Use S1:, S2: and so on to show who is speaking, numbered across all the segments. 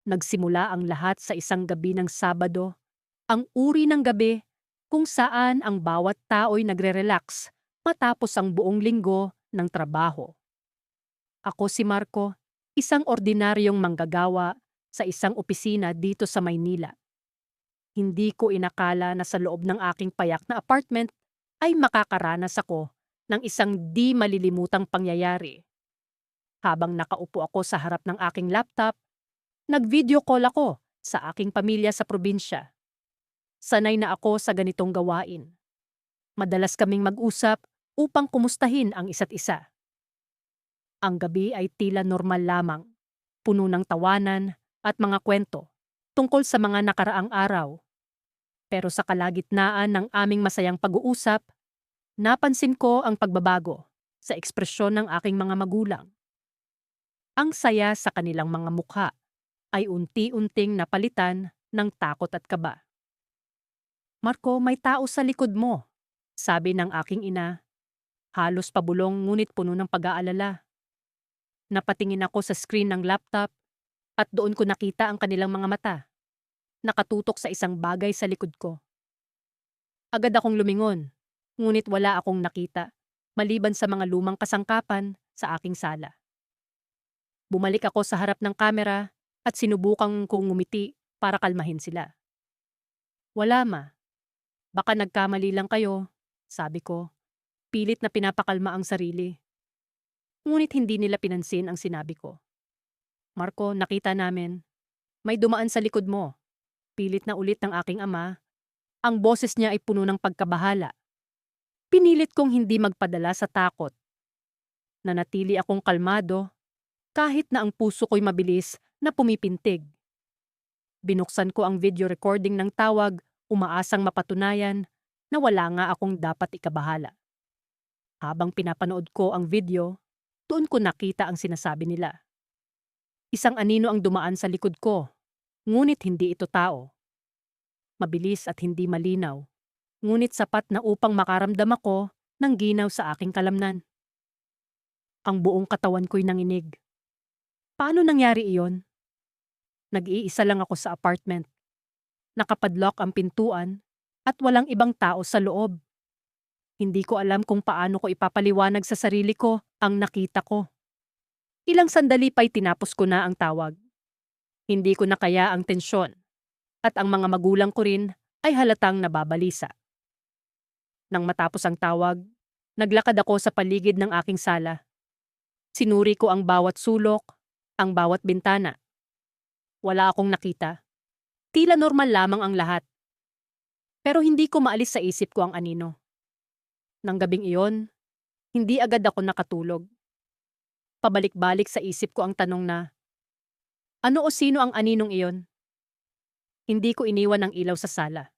S1: Nagsimula ang lahat sa isang gabi ng Sabado, ang uri ng gabi kung saan ang bawat tao'y nagre-relax matapos ang buong linggo ng trabaho. Ako si Marco, isang ordinaryong manggagawa sa isang opisina dito sa Maynila. Hindi ko inakala na sa loob ng aking payak na apartment ay makakaranas ako ng isang di malilimutang pangyayari. Habang nakaupo ako sa harap ng aking laptop, nag-video call ako sa aking pamilya sa probinsya. Sanay na ako sa ganitong gawain. Madalas kaming mag-usap upang kumustahin ang isa't isa. Ang gabi ay tila normal lamang, puno ng tawanan at mga kwento tungkol sa mga nakaraang araw. Pero sa kalagitnaan ng aming masayang pag-uusap, napansin ko ang pagbabago sa ekspresyon ng aking mga magulang. Ang saya sa kanilang mga mukha ay unti-unting napalitan ng takot at kaba. "Marco, may tao sa likod mo," sabi ng aking ina, halos pabulong ngunit puno ng pag-aalala. Napatingin ako sa screen ng laptop at doon ko nakita ang kanilang mga mata, nakatutok sa isang bagay sa likod ko. Agad akong lumingon, ngunit wala akong nakita, maliban sa mga lumang kasangkapan sa aking sala. Bumalik ako sa harap ng kamera at sinubukang kong ngumiti para kalmahin sila. "Wala ma, baka nagkamali lang kayo," sabi ko, pilit na pinapakalma ang sarili. Ngunit hindi nila pinansin ang sinabi ko. "Marco, nakita namin. May dumaan sa likod mo." Pilit na ulit ng aking ama. Ang boses niya ay puno ng pagkabahala. Pinilit kong hindi magpadala sa takot. Nanatili akong kalmado kahit na ang puso ko'y mabilis na pumipintig. Binuksan ko ang video recording ng tawag, umaasang mapatunayan na wala nga akong dapat ikabahala. Habang pinapanood ko ang video, doon ko nakita ang sinasabi nila. Isang anino ang dumaan sa likod ko, ngunit hindi ito tao. Mabilis at hindi malinaw, ngunit sapat na upang makaramdam ako ng ginaw sa aking kalamnan. Ang buong katawan ko'y nanginig. Paano nangyari iyon? Nag-iisa lang ako sa apartment. Nakapadlock ang pintuan at walang ibang tao sa loob. Hindi ko alam kung paano ko ipapaliwanag sa sarili ko ang nakita ko. Ilang sandali pa'y tinapos ko na ang tawag. Hindi ko na kaya ang tensyon at ang mga magulang ko rin ay halatang nababalisa. Nang matapos ang tawag, naglakad ako sa paligid ng aking sala. Sinuri ko ang bawat sulok, ang bawat bintana. Wala akong nakita. Tila normal lamang ang lahat. Pero hindi ko maalis sa isip ko ang anino. Nang gabing iyon, hindi agad ako nakatulog. Pabalik-balik sa isip ko ang tanong na, ano o sino ang aninong iyon? Hindi ko iniwan ang ilaw sa sala.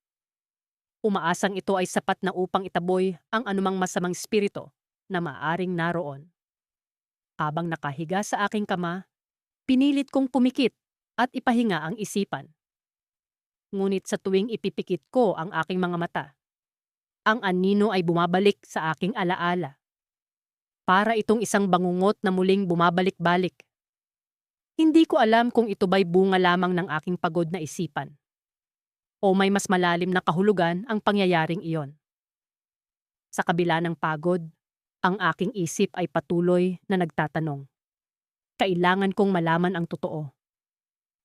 S1: Umaasang ito ay sapat na upang itaboy ang anumang masamang espiritu na maaring naroon. Habang nakahiga sa aking kama, pinilit kong pumikit at ipahinga ang isipan. Ngunit sa tuwing ipipikit ko ang aking mga mata, ang anino ay bumabalik sa aking alaala. Para itong isang bangungot na muling bumabalik-balik. Hindi ko alam kung ito ba'y bunga lamang ng aking pagod na isipan. O may mas malalim na kahulugan ang pangyayaring iyon. Sa kabila ng pagod, ang aking isip ay patuloy na nagtatanong. Kailangan kong malaman ang totoo.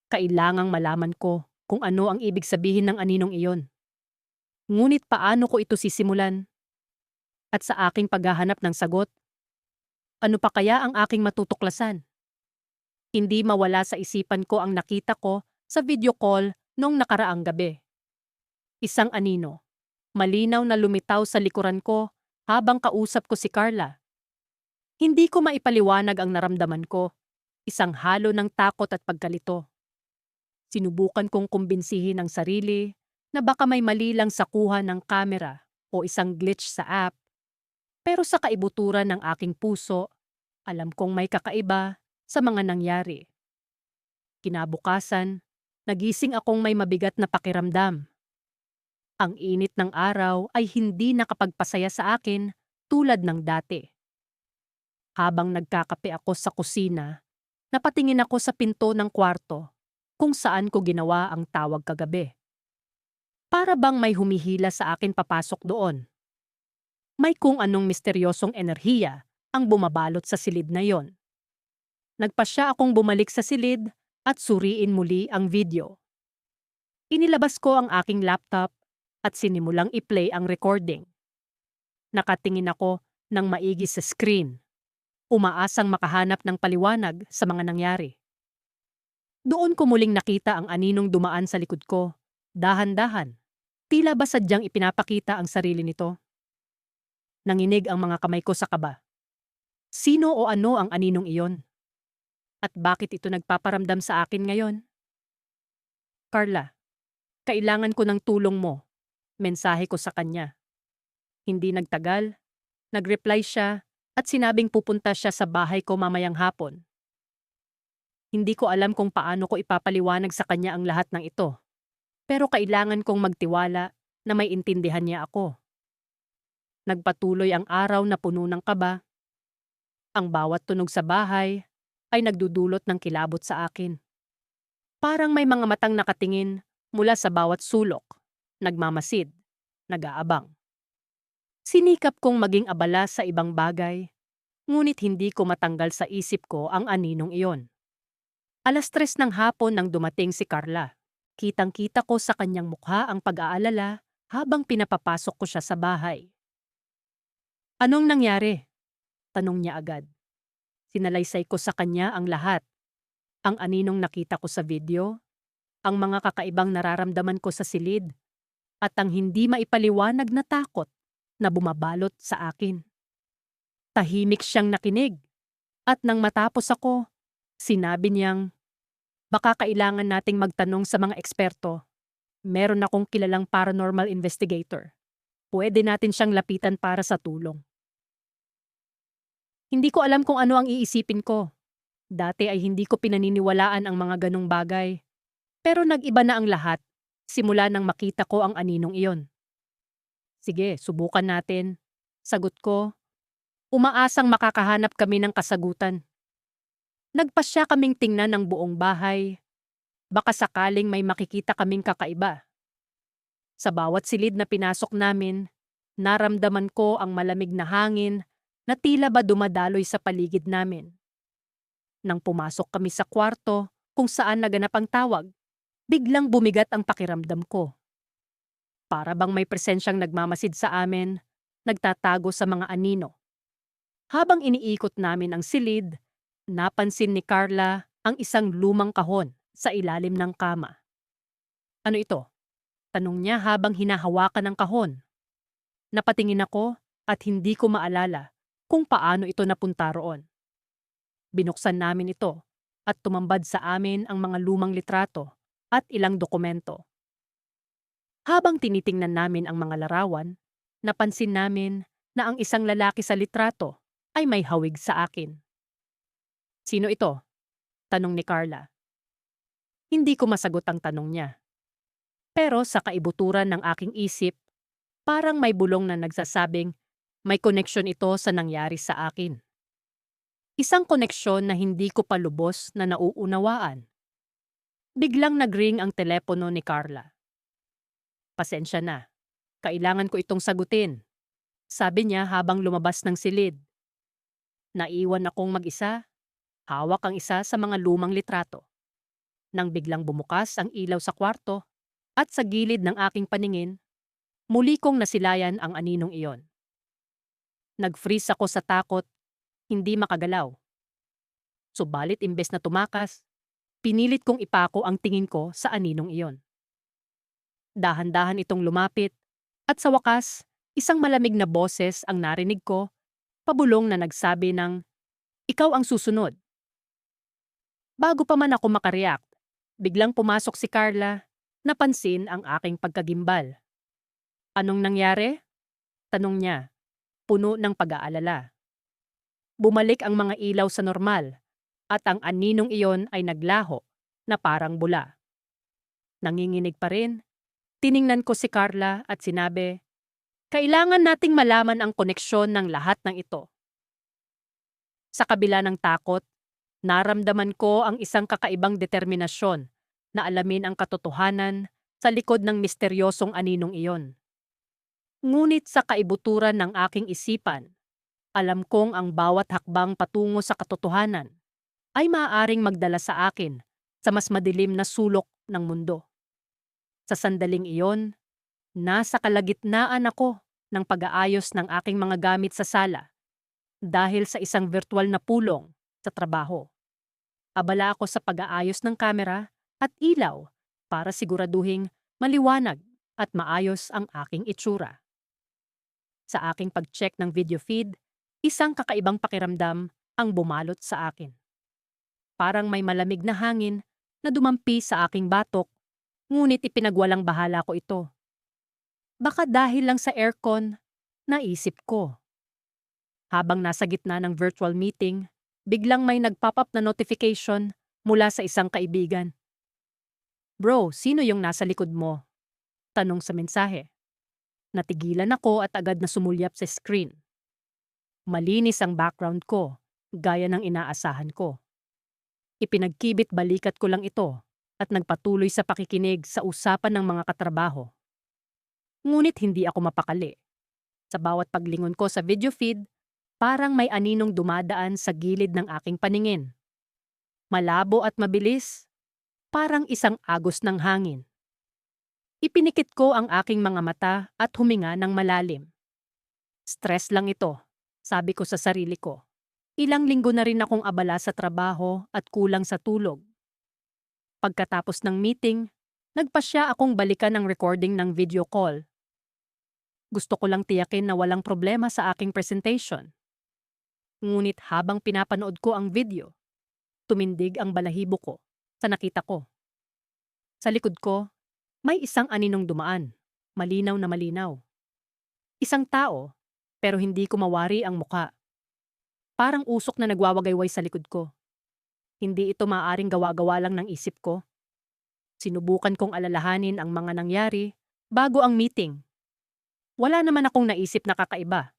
S1: Kailangang malaman ko kung ano ang ibig sabihin ng aninong iyon. Ngunit paano ko ito sisimulan? At sa aking paghahanap ng sagot, ano pa kaya ang aking matutuklasan? Hindi mawala sa isipan ko ang nakita ko sa video call noong nakaraang gabi. Isang anino, malinaw na lumitaw sa likuran ko habang kausap ko si Carla. Hindi ko maipaliwanag ang naramdaman ko, isang halo ng takot at pagkalito. Sinubukan kong kumbinsihin ang sarili na baka may mali lang sa kuha ng kamera o isang glitch sa app. Pero sa kaibuturan ng aking puso, alam kong may kakaiba sa mga nangyari. Kinabukasan, nagising akong may mabigat na pakiramdam. Ang init ng araw ay hindi nakapagpasaya sa akin tulad ng dati. Habang nagkakape ako sa kusina, napatingin ako sa pinto ng kwarto. kung saan ko ginawa ang tawag kagabi. Para bang may humihila sa akin papasok doon. May kung anong misteryosong enerhiya ang bumabalot sa silid na yon. Nagpasya akong bumalik sa silid at suriin muli ang video. Inilabas ko ang aking laptop at sinimulang i-play ang recording. Nakatingin ako ng maigi sa screen, umaasang makahanap ng paliwanag sa mga nangyari. Doon ko muling nakita ang aninong dumaan sa likod ko, dahan-dahan. Tila ba sadyang ipinapakita ang sarili nito? Nanginig ang mga kamay ko sa kaba. Sino o ano ang aninong iyon? At bakit ito nagpaparamdam sa akin ngayon? Carla, kailangan ko ng tulong mo. Mensahe ko sa kanya. Hindi nagtagal, nag-reply siya at sinabing pupunta siya sa bahay ko mamayang hapon. Hindi ko alam kung paano ko ipapaliwanag sa kanya ang lahat ng ito. Pero kailangan kong magtiwala na may intindihan niya ako. Nagpatuloy ang araw na puno ng kaba. Ang bawat tunog sa bahay ay nagdudulot ng kilabot sa akin. Parang may mga matang nakatingin mula sa bawat sulok, nagmamasid, nag-aabang. Sinikap kong maging abala sa ibang bagay, ngunit hindi ko matanggal sa isip ko ang aninong iyon. 3:00 ng hapon nang dumating si Carla. Kitang-kita ko sa kanyang mukha ang pag-aalala habang pinapapasok ko siya sa bahay. Anong nangyari? Tanong niya agad. Sinalaysay ko sa kanya ang lahat. Ang aninong nakita ko sa video, ang mga kakaibang nararamdaman ko sa silid, at ang hindi maipaliwanag na takot na bumabalot sa akin. Tahimik siyang nakinig, at nang matapos ako, sinabi niyang, baka kailangan nating magtanong sa mga eksperto. Meron akong kilalang paranormal investigator. Pwede natin siyang lapitan para sa tulong. Hindi ko alam kung ano ang iisipin ko. Dati ay hindi ko pinaniniwalaan ang mga ganong bagay. Pero nag-iba na ang lahat, simula nang makita ko ang aninong iyon. Sige, subukan natin. Sagot ko. Umaasang makakahanap kami ng kasagutan. Nagpasya kaming tingnan ng buong bahay. Baka sakaling may makikita kaming kakaiba. Sa bawat silid na pinasok namin, naramdaman ko ang malamig na hangin na tila ba dumadaloy sa paligid namin. Nang pumasok kami sa kwarto kung saan naganap ang tawag, biglang bumigat ang pakiramdam ko. Para bang may presensyang nagmamasid sa amin, nagtatago sa mga anino. Habang iniikot namin ang silid, napansin ni Carla ang isang lumang kahon sa ilalim ng kama. Ano ito? Tanong niya habang hinahawakan ng kahon. Napatingin ako at hindi ko maalala kung paano ito napunta roon. Binuksan namin ito at tumambad sa amin ang mga lumang litrato at ilang dokumento. Habang tinitingnan namin ang mga larawan, napansin namin na ang isang lalaki sa litrato ay may hawig sa akin. Sino ito? Tanong ni Carla. Hindi ko masagot ang tanong niya. Pero sa kaibuturan ng aking isip, parang may bulong na nagsasabing may koneksyon ito sa nangyari sa akin. Isang koneksyon na hindi ko pa lubos na nauunawaan. Biglang nag-ring ang telepono ni Carla. Pasensya na. Kailangan ko itong sagutin. Sabi niya habang lumabas ng silid. Naiwan akong mag-isa. Hawak ang isa sa mga lumang litrato. Nang biglang bumukas ang ilaw sa kwarto at sa gilid ng aking paningin, muli kong nasilayan ang aninong iyon. Nag-freeze ako sa takot, hindi makagalaw. Subalit imbes na tumakas, pinilit kong ipako ang tingin ko sa aninong iyon. Dahan-dahan itong lumapit at sa wakas, isang malamig na boses ang narinig ko, pabulong na nagsabi ng, "Ikaw ang susunod." Bago pa man ako makareact, biglang pumasok si Carla, napansin ang aking pagkagimbal. Anong nangyari? Tanong niya, puno ng pag-aalala. Bumalik ang mga ilaw sa normal at ang aninong iyon ay naglaho na parang bula. Nanginginig pa rin, tiningnan ko si Carla at sinabi, kailangan nating malaman ang koneksyon ng lahat ng ito. Sa kabila ng takot, naramdaman ko ang isang kakaibang determinasyon na alamin ang katotohanan sa likod ng misteryosong aninong iyon. Ngunit sa kaibuturan ng aking isipan, alam kong ang bawat hakbang patungo sa katotohanan ay maaaring magdala sa akin sa mas madilim na sulok ng mundo. Sa sandaling iyon, nasa kalagitnaan ako ng pag-aayos ng aking mga gamit sa sala dahil sa isang virtual na pulong sa trabaho. Abala ako sa pag-aayos ng kamera at ilaw para siguraduhing maliwanag at maayos ang aking itsura. Sa aking pag-check ng video feed, isang kakaibang pakiramdam ang bumalot sa akin. Parang may malamig na hangin na dumampi sa aking batok, ngunit ipinagwalang bahala ko ito. Baka dahil lang sa aircon, naisip ko. Habang nasa gitna ng virtual meeting, biglang may nag-pop up na notification mula sa isang kaibigan. "Bro, sino yung nasa likod mo?" Tanong sa mensahe. Natigilan ako at agad na sumulyap sa screen. Malinis ang background ko, gaya ng inaasahan ko. Ipinagkibit balikat ko lang ito at nagpatuloy sa pakikinig sa usapan ng mga katrabaho. Ngunit hindi ako mapakali. Sa bawat paglingon ko sa video feed, parang may aninong dumadaan sa gilid ng aking paningin. Malabo at mabilis, parang isang agos ng hangin. Ipinikit ko ang aking mga mata at huminga ng malalim. Stress lang ito, sabi ko sa sarili ko. Ilang linggo na rin akong abala sa trabaho at kulang sa tulog. Pagkatapos ng meeting, nagpasya akong balikan ang recording ng video call. Gusto ko lang tiyakin na walang problema sa aking presentation. Ngunit habang pinapanood ko ang video, tumindig ang balahibo ko sa nakita ko. Sa likod ko, may isang aninong dumaan, malinaw na malinaw. Isang tao, pero hindi ko mawari ang muka. Parang usok na nagwawagayway sa likod ko. Hindi ito maaaring gawa-gawa lang ng isip ko. Sinubukan kong alalahanin ang mga nangyari bago ang meeting. Wala naman akong naisip na kakaiba.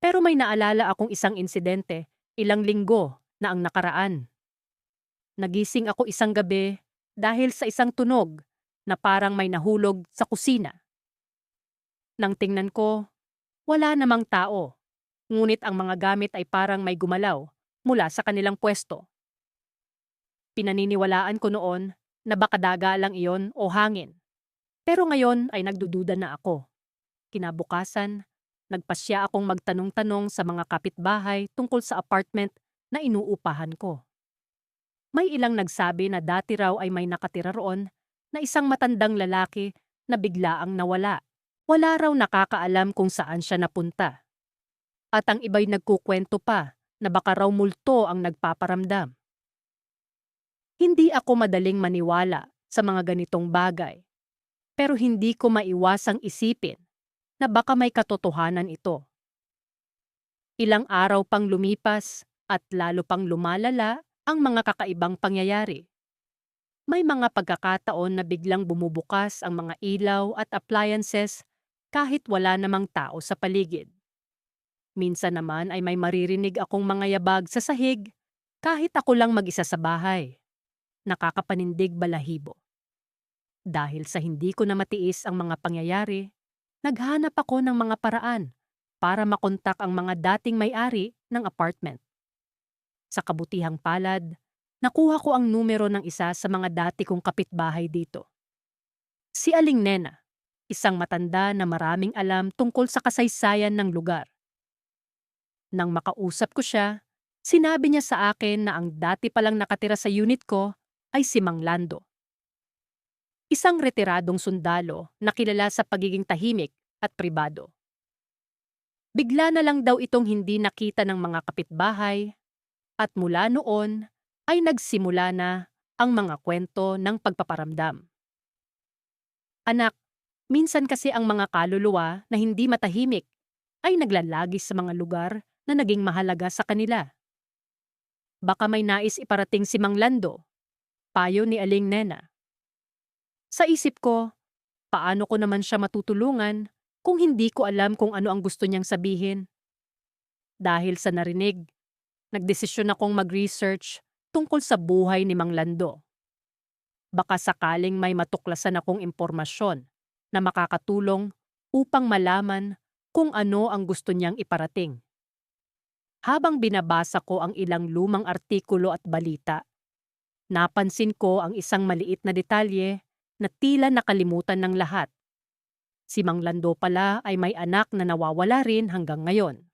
S1: Pero may naalala akong isang insidente ilang linggo na ang nakaraan. Nagising ako isang gabi dahil sa isang tunog na parang may nahulog sa kusina. Nang tingnan ko, wala namang tao, ngunit ang mga gamit ay parang may gumalaw mula sa kanilang pwesto. Pinaniniwalaan ko noon na baka daga lang iyon o hangin. Pero ngayon ay nagdududa na ako. Kinabukasan, nagpasya akong magtanong-tanong sa mga kapitbahay tungkol sa apartment na inuupahan ko. May ilang nagsabi na dati raw ay may nakatira roon na isang matandang lalaki na biglaang nawala. Wala raw nakakaalam kung saan siya napunta. At ang iba'y nagkukwento pa na baka raw multo ang nagpaparamdam. Hindi ako madaling maniwala sa mga ganitong bagay, pero hindi ko maiwasang isipin na baka may katotohanan ito. Ilang araw pang lumipas at lalo pang lumalala ang mga kakaibang pangyayari. May mga pagkakataon na biglang bumubukas ang mga ilaw at appliances kahit wala namang tao sa paligid. Minsan naman ay may maririnig akong mga yabag sa sahig kahit ako lang mag-isa sa bahay. Nakakapanindig balahibo. Dahil sa hindi ko na matiis ang mga pangyayari, naghanap ako ng mga paraan para makontak ang mga dating may-ari ng apartment. Sa kabutihang palad, nakuha ko ang numero ng isa sa mga dati kong kapitbahay dito. Si Aling Nena, isang matanda na maraming alam tungkol sa kasaysayan ng lugar. Nang makausap ko siya, sinabi niya sa akin na ang dati palang nakatira sa unit ko ay si Mang Lando. Isang retiradong sundalo na kilala sa pagiging tahimik at pribado. Bigla na lang daw itong hindi nakita ng mga kapitbahay at mula noon ay nagsimula na ang mga kwento ng pagpaparamdam. Anak, minsan kasi ang mga kaluluwa na hindi matahimik ay naglalagis sa mga lugar na naging mahalaga sa kanila. Baka may nais iparating si Mang Lando, payo ni Aling Nena. Sa isip ko, paano ko naman siya matutulungan kung hindi ko alam kung ano ang gusto niyang sabihin? Dahil sa narinig, nagdesisyon akong mag-research tungkol sa buhay ni Mang Lando. Baka sakaling may matuklasan akong impormasyon na makakatulong upang malaman kung ano ang gusto niyang iparating. Habang binabasa ko ang ilang lumang artikulo at balita, napansin ko ang isang maliit na detalye na tila nakalimutan ng lahat. Si Mang Lando pala ay may anak na nawawala rin hanggang ngayon.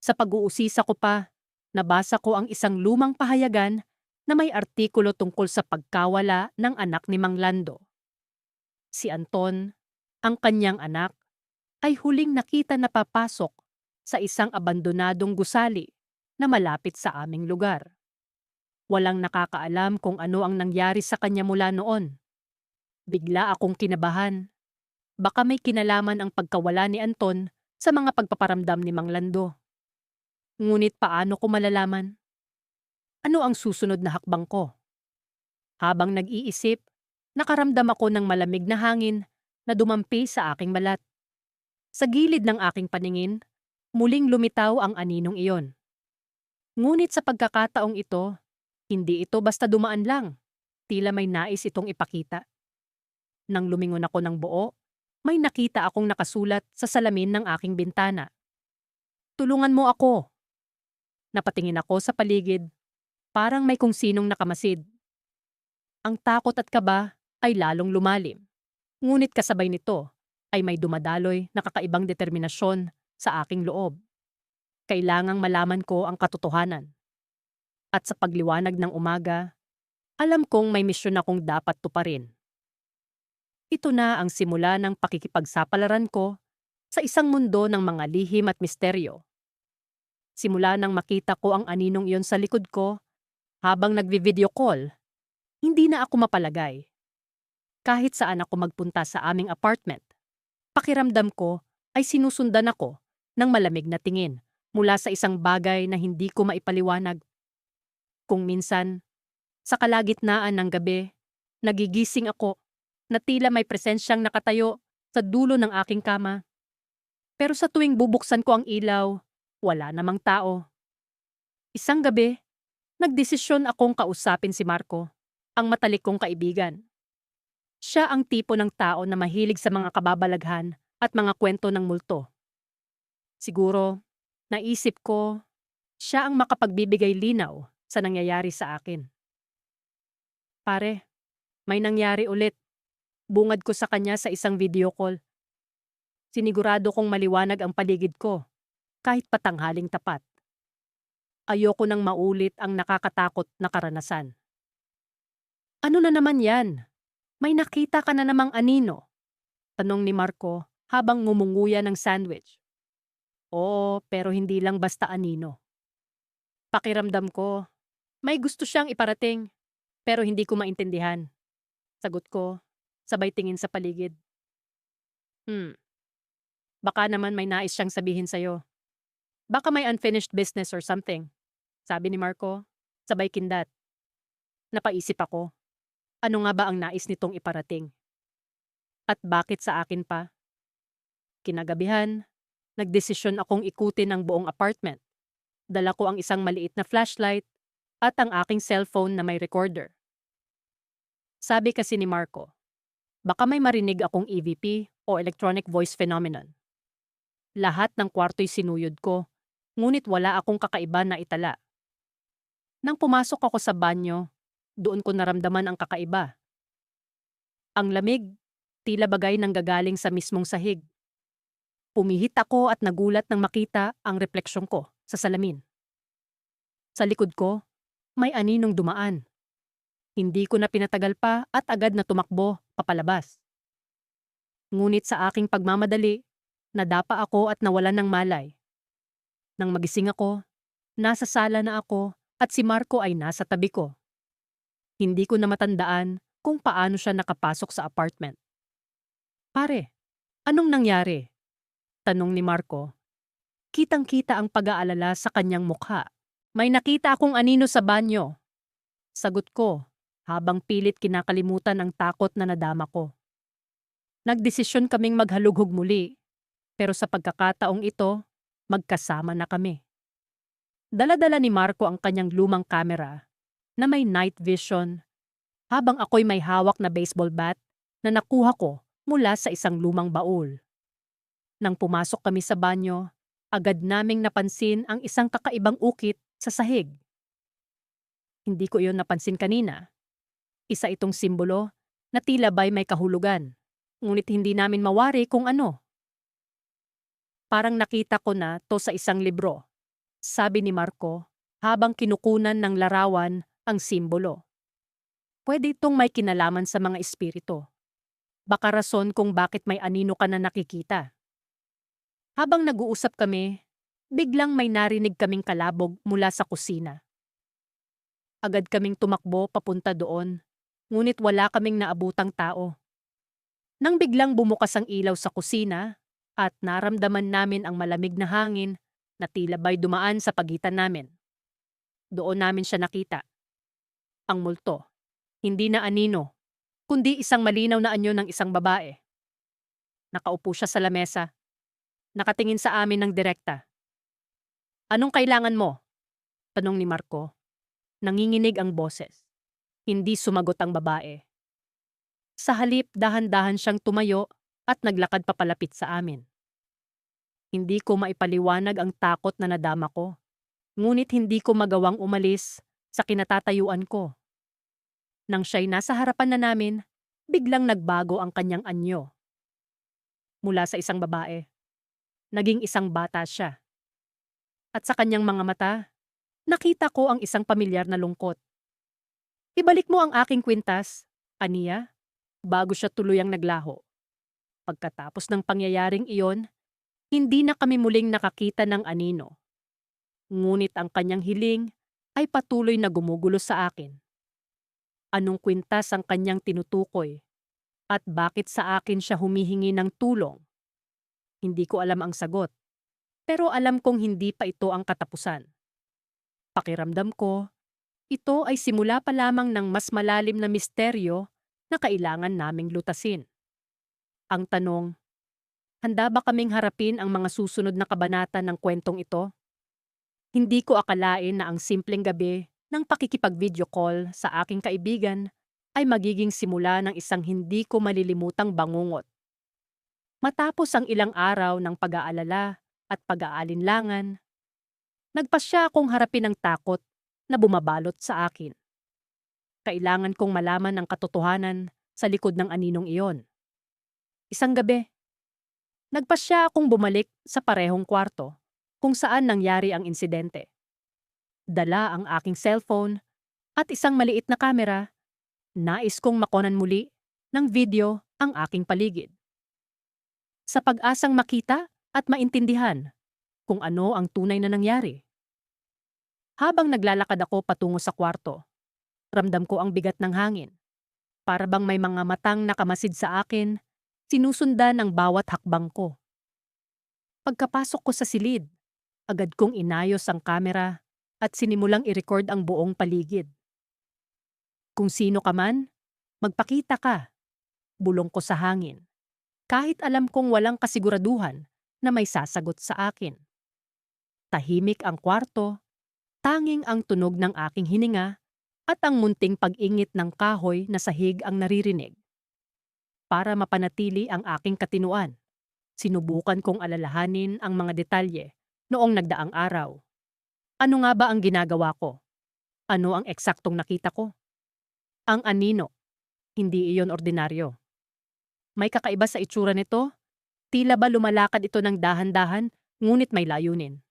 S1: Sa pag-uusisa ko pa, nabasa ko ang isang lumang pahayagan na may artikulo tungkol sa pagkawala ng anak ni Mang Lando. Si Anton, ang kanyang anak, ay huling nakita na papasok sa isang abandonadong gusali na malapit sa aming lugar. Walang nakakaalam kung ano ang nangyari sa kanya mula noon. Bigla akong kinabahan. Baka may kinalaman ang pagkawala ni Anton sa mga pagpaparamdam ni Mang Lando. Ngunit paano ko malalaman? Ano ang susunod na hakbang ko? Habang nag-iisip, nakaramdam ako ng malamig na hangin na dumampi sa aking balat. Sa gilid ng aking paningin, muling lumitaw ang aninong iyon. Ngunit sa pagkakataong ito, hindi ito basta dumaan lang. Tila may nais itong ipakita. Nang lumingon ako ng buo, may nakita akong nakasulat sa salamin ng aking bintana. "Tulungan mo ako." Napatingin ako sa paligid, parang may kung sinong nakamasid. Ang takot at kaba ay lalong lumalim. Ngunit kasabay nito ay may dumadaloy na kakaibang determinasyon sa aking loob. Kailangang malaman ko ang katotohanan. At sa pagliwanag ng umaga, alam kong may misyon akong dapat tuparin. Ito na ang simula ng pakikipagsapalaran ko sa isang mundo ng mga lihim at misteryo. Simula nang makita ko ang aninong iyon sa likod ko, habang nagvi-video call, hindi na ako mapalagay. Kahit saan ako magpunta sa aming apartment, pakiramdam ko ay sinusundan ako ng malamig na tingin mula sa isang bagay na hindi ko maipaliwanag. Kung minsan, sa kalagitnaan ng gabi, nagigising ako na tila may presensyang nakatayo sa dulo ng aking kama. Pero sa tuwing bubuksan ko ang ilaw, wala namang tao. Isang gabi, nagdesisyon akong kausapin si Marco, ang matalik kong kaibigan. Siya ang tipo ng tao na mahilig sa mga kababalaghan at mga kwento ng multo. Siguro, naisip ko, siya ang makapagbibigay linaw sa nangyayari sa akin. "Pare, may nangyari ulit." Bungad ko sa kanya sa isang video call. Sinigurado kong maliwanag ang paligid ko, kahit patanghaling tapat. Ayoko nang maulit ang nakakatakot na karanasan. "Ano na naman yan? May nakita ka na namang anino?" Tanong ni Marco habang ngumunguya ng sandwich. "Oo, pero hindi lang basta anino." Pakiramdam ko, may gusto siyang iparating, pero hindi ko maintindihan. Sagot ko, sabay tingin sa paligid. Baka naman may nais siyang sabihin sa'yo. Baka may unfinished business or something." Sabi ni Marco, sabay kindat. Napaisip ako, ano nga ba ang nais nitong iparating? At bakit sa akin pa? Kinagabihan, nagdesisyon akong ikutin ang buong apartment. Dala ko ang isang maliit na flashlight at ang aking cellphone na may recorder. Sabi kasi ni Marco, baka may marinig akong EVP o electronic voice phenomenon. Lahat ng kwarto'y sinuyod ko, ngunit wala akong kakaiba na itala. Nang pumasok ako sa banyo, doon ko naramdaman ang kakaiba. Ang lamig, tila bagay nanggagaling sa mismong sahig. Pumihit ako at nagulat nang makita ang refleksyon ko sa salamin. Sa likod ko, may aninong dumaan. Hindi ko na pinatagal pa at agad na tumakbo papalabas. Ngunit sa aking pagmamadali, nadapa ako at nawalan ng malay. Nang magising ako, nasa sala na ako at si Marco ay nasa tabi ko. Hindi ko na matandaan kung paano siya nakapasok sa apartment. "Pare, anong nangyari?" Tanong ni Marco. Kitang-kita ang pag-aalala sa kanyang mukha. "May nakita akong anino sa banyo." Sagot ko, habang pilit kinakalimutan ang takot na nadama ko. Nagdesisyon kaming maghalughog muli, pero sa pagkakataong ito, magkasama na kami. Dala-dala ni Marco ang kanyang lumang kamera na may night vision habang ako'y may hawak na baseball bat na nakuha ko mula sa isang lumang baul. Nang pumasok kami sa banyo, agad naming napansin ang isang kakaibang ukit sa sahig. Hindi ko iyon napansin kanina. Isa itong simbolo na tila ba'y may kahulugan, ngunit hindi namin mawari kung ano. Parang nakita ko na to sa isang libro, sabi ni Marco habang kinukunan ng larawan ang simbolo. Pwede itong may kinalaman sa mga espiritu. Baka rason kung bakit may anino ka na nakikita. Habang nag-uusap kami, biglang may narinig kaming kalabog mula sa kusina. Agad kaming tumakbo papunta doon, ngunit wala kaming naabutang tao. Nang biglang bumukas ang ilaw sa kusina at naramdaman namin ang malamig na hangin na tila ba'y dumaan sa pagitan namin. Doon namin siya nakita. Ang multo, hindi na anino, kundi isang malinaw na anyo ng isang babae. Nakaupo siya sa lamesa. Nakatingin sa amin ng direkta. "Anong kailangan mo?" tanong ni Marco. Nanginginig ang boses. Hindi sumagot ang babae. Sa halip, dahan-dahan siyang tumayo at naglakad papalapit sa amin. Hindi ko maipaliwanag ang takot na nadama ko, ngunit hindi ko magawang umalis sa kinatatayuan ko. Nang siya'y nasa harapan na namin, biglang nagbago ang kanyang anyo. Mula sa isang babae, naging isang bata siya. At sa kanyang mga mata, nakita ko ang isang pamilyar na lungkot. "Ibalik mo ang aking kwintas," aniya, bago siya tuluyang naglaho. Pagkatapos ng pangyayaring iyon, hindi na kami muling nakakita ng anino. Ngunit ang kanyang hiling ay patuloy na gumugulo sa akin. Anong kwintas ang kanyang tinutukoy? At bakit sa akin siya humihingi ng tulong? Hindi ko alam ang sagot. Pero alam kong hindi pa ito ang katapusan. Pakiramdam ko, ito ay simula pa lamang ng mas malalim na misteryo na kailangan naming lutasin. Ang tanong, handa ba kaming harapin ang mga susunod na kabanata ng kwentong ito? Hindi ko akalain na ang simpleng gabi ng pakikipag-video call sa aking kaibigan ay magiging simula ng isang hindi ko malilimutang bangungot. Matapos ang ilang araw ng pag-aalala at pag-aalinlangan, nagpasya akong harapin ang takot na bumabalot sa akin. Kailangan kong malaman ang katotohanan sa likod ng aninong iyon. Isang gabi, nagpasya akong bumalik sa parehong kwarto kung saan nangyari ang insidente. Dala ang aking cellphone at isang maliit na kamera. Nais kong makonan muli ng video ang aking paligid. Sa pag-asang makita at maintindihan kung ano ang tunay na nangyari. Habang naglalakad ako patungo sa kwarto, ramdam ko ang bigat ng hangin. Para bang may mga matang nakamasid sa akin, sinusundan ang bawat hakbang ko. Pagkapasok ko sa silid, agad kong inayos ang kamera at sinimulang i-record ang buong paligid. "Kung sino ka man, magpakita ka," bulong ko sa hangin. Kahit alam kong walang kasiguraduhan na may sasagot sa akin. Tahimik ang kwarto, tanging ang tunog ng aking hininga at ang munting pag-ingit ng kahoy na sahig ang naririnig. Para mapanatili ang aking katinuan, sinubukan kong alalahanin ang mga detalye noong nagdaang araw. Ano nga ba ang ginagawa ko? Ano ang eksaktong nakita ko? Ang anino, hindi iyon ordinaryo. May kakaiba sa itsura nito, tila ba lumalakad ito ng dahan-dahan ngunit may layunin.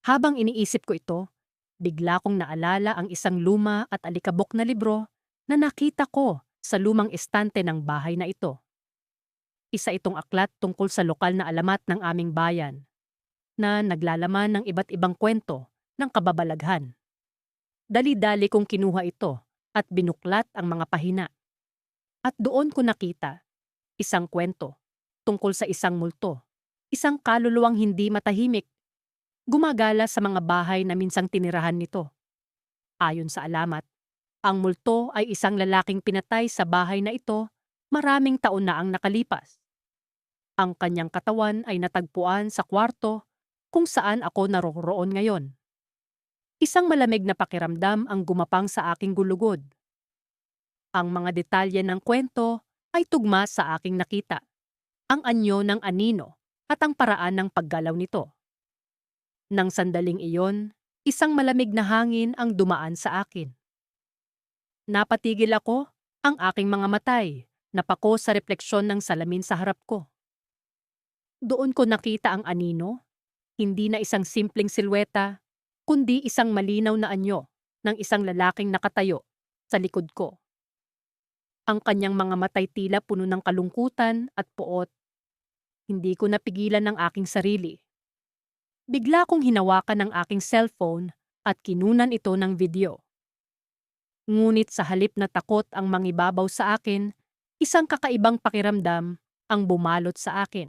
S1: Habang iniisip ko ito, bigla kong naalala ang isang luma at alikabok na libro na nakita ko sa lumang estante ng bahay na ito. Isa itong aklat tungkol sa lokal na alamat ng aming bayan na naglalaman ng iba't ibang kwento ng kababalaghan. Dali-dali kong kinuha ito at binuklat ang mga pahina. At doon ko nakita isang kwento tungkol sa isang multo, isang kaluluwang hindi matahimik, gumagala sa mga bahay na minsang tinirahan nito. Ayon sa alamat, ang multo ay isang lalaking pinatay sa bahay na ito maraming taon na ang nakalipas. Ang kanyang katawan ay natagpuan sa kwarto kung saan ako naroroon ngayon. Isang malamig na pakiramdam ang gumapang sa aking gulugod. Ang mga detalye ng kwento ay tugma sa aking nakita, ang anyo ng anino at ang paraan ng paggalaw nito. Nang sandaling iyon, isang malamig na hangin ang dumaan sa akin. Napatigil ako, ang aking mga matay, napako sa refleksyon ng salamin sa harap ko. Doon ko nakita ang anino, hindi na isang simpleng silweta, kundi isang malinaw na anyo ng isang lalaking nakatayo sa likod ko. Ang kanyang mga matay tila puno ng kalungkutan at poot. Hindi ko napigilan ang aking sarili. Bigla kong hinawakan ang aking cellphone at kinunan ito ng video. Ngunit sa halip na takot ang mangibabaw sa akin, isang kakaibang pakiramdam ang bumalot sa akin.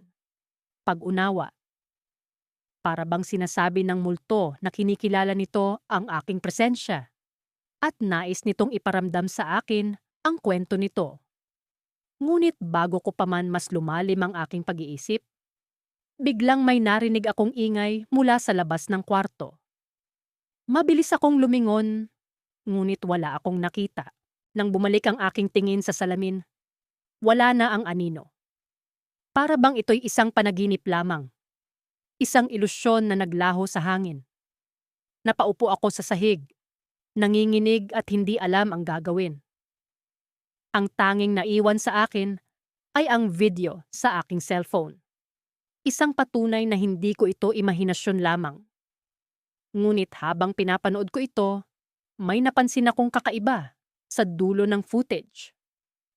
S1: Pag-unawa. Para bang sinasabi ng multo na kinikilala nito ang aking presensya at nais nitong iparamdam sa akin ang kwento nito. Ngunit bago ko pa man mas lumalim ang aking pag-iisip, biglang may narinig akong ingay mula sa labas ng kwarto. Mabilis akong lumingon, ngunit wala akong nakita. Nang bumalik ang aking tingin sa salamin, wala na ang anino. Para bang ito'y isang panaginip lamang. Isang ilusyon na naglaho sa hangin. Napaupo ako sa sahig, nanginginig at hindi alam ang gagawin. Ang tanging naiwan sa akin ay ang video sa aking cellphone. Isang patunay na hindi ko ito imahinasyon lamang. Ngunit habang pinapanood ko ito, may napansin akong kakaiba sa dulo ng footage.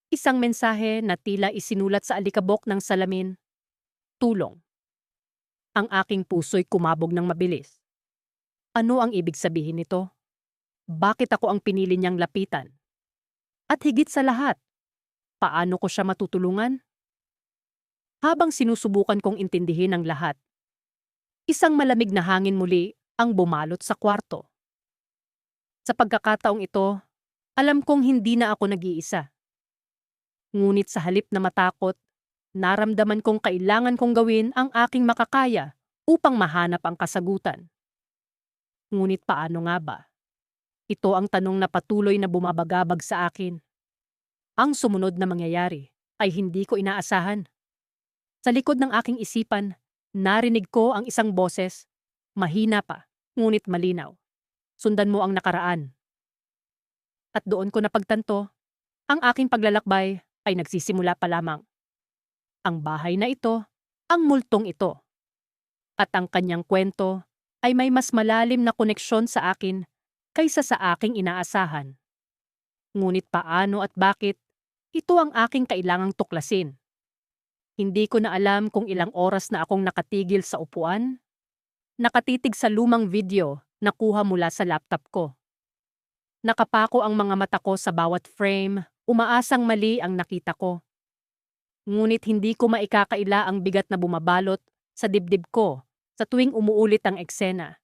S1: Isang mensahe na tila isinulat sa alikabok ng salamin, tulong. Ang aking puso'y kumabog ng mabilis. Ano ang ibig sabihin nito? Bakit ako ang pinili niyang lapitan? At higit sa lahat, paano ko siya matutulungan? Habang sinusubukan kong intindihin ang lahat, isang malamig na hangin muli ang bumalot sa kwarto. Sa pagkakataong ito, alam kong hindi na ako nag-iisa. Ngunit sa halip na matakot, naramdaman kong kailangan kong gawin ang aking makakaya upang mahanap ang kasagutan. Ngunit paano nga ba? Ito ang tanong na patuloy na bumabagabag sa akin. Ang sumunod na mangyayari ay hindi ko inaasahan. Sa likod ng aking isipan, narinig ko ang isang boses, mahina pa, ngunit malinaw. Sundan mo ang nakaraan. At doon ko napagtanto, ang aking paglalakbay ay nagsisimula pa lamang. Ang bahay na ito, ang multong ito. At ang kanyang kwento ay may mas malalim na koneksyon sa akin kaysa sa aking inaasahan. Ngunit paano at bakit, ito ang aking kailangang tuklasin. Hindi ko na alam kung ilang oras na akong nakatigil sa upuan, nakatitig sa lumang video na kuha mula sa laptop ko. Nakapako ang mga mata ko sa bawat frame, umaasang mali ang nakita ko. Ngunit hindi ko maikakaila ang bigat na bumabalot sa dibdib ko sa tuwing umuulit ang eksena.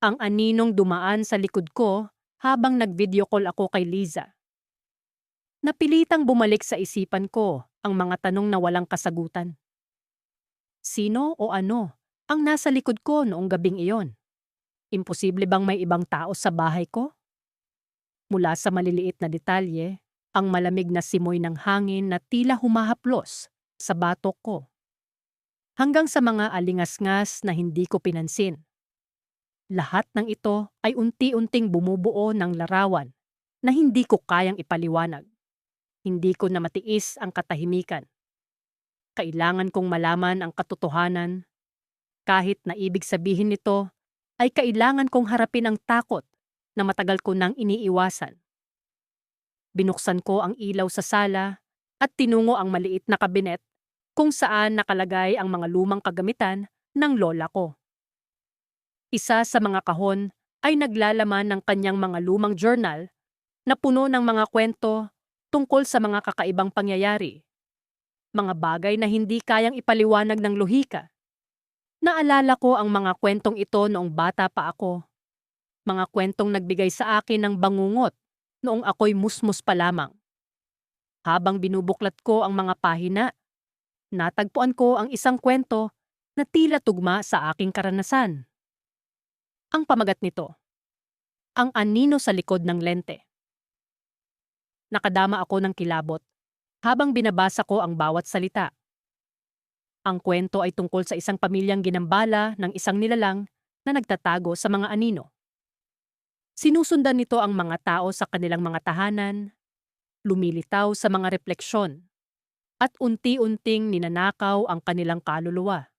S1: Ang aninong dumaan sa likod ko habang nag-video call ako kay Liza. Napilitang bumalik sa isipan ko ang mga tanong na walang kasagutan. Sino o ano ang nasa likod ko noong gabing iyon? Imposible bang may ibang tao sa bahay ko? Mula sa maliliit na detalye, ang malamig na simoy ng hangin na tila humahaplos sa batok ko. Hanggang sa mga alingas-ngas na hindi ko pinansin. Lahat ng ito ay unti-unting bumubuo ng larawan na hindi ko kayang ipaliwanag. Hindi ko na matiis ang katahimikan. Kailangan kong malaman ang katotohanan. Kahit na ibig sabihin nito ay kailangan kong harapin ang takot na matagal ko nang iniiwasan. Binuksan ko ang ilaw sa sala at tinungo ang maliit na kabinet kung saan nakalagay ang mga lumang kagamitan ng lola ko. Isa sa mga kahon ay naglalaman ng kanyang mga lumang journal na puno ng mga kwento tungkol sa mga kakaibang pangyayari. Mga bagay na hindi kayang ipaliwanag ng lohika. Naalala ko ang mga kwentong ito noong bata pa ako. Mga kwentong nagbigay sa akin ng bangungot noong ako'y musmus pa lamang. Habang binubuklat ko ang mga pahina, natagpuan ko ang isang kwento na tila tugma sa aking karanasan. Ang pamagat nito, ang anino sa likod ng lente. Nakadama ako ng kilabot habang binabasa ko ang bawat salita. Ang kwento ay tungkol sa isang pamilyang ginambala ng isang nilalang na nagtatago sa mga anino. Sinusundan nito ang mga tao sa kanilang mga tahanan, lumilitaw sa mga refleksyon, at unti-unting ninanakaw ang kanilang kaluluwa.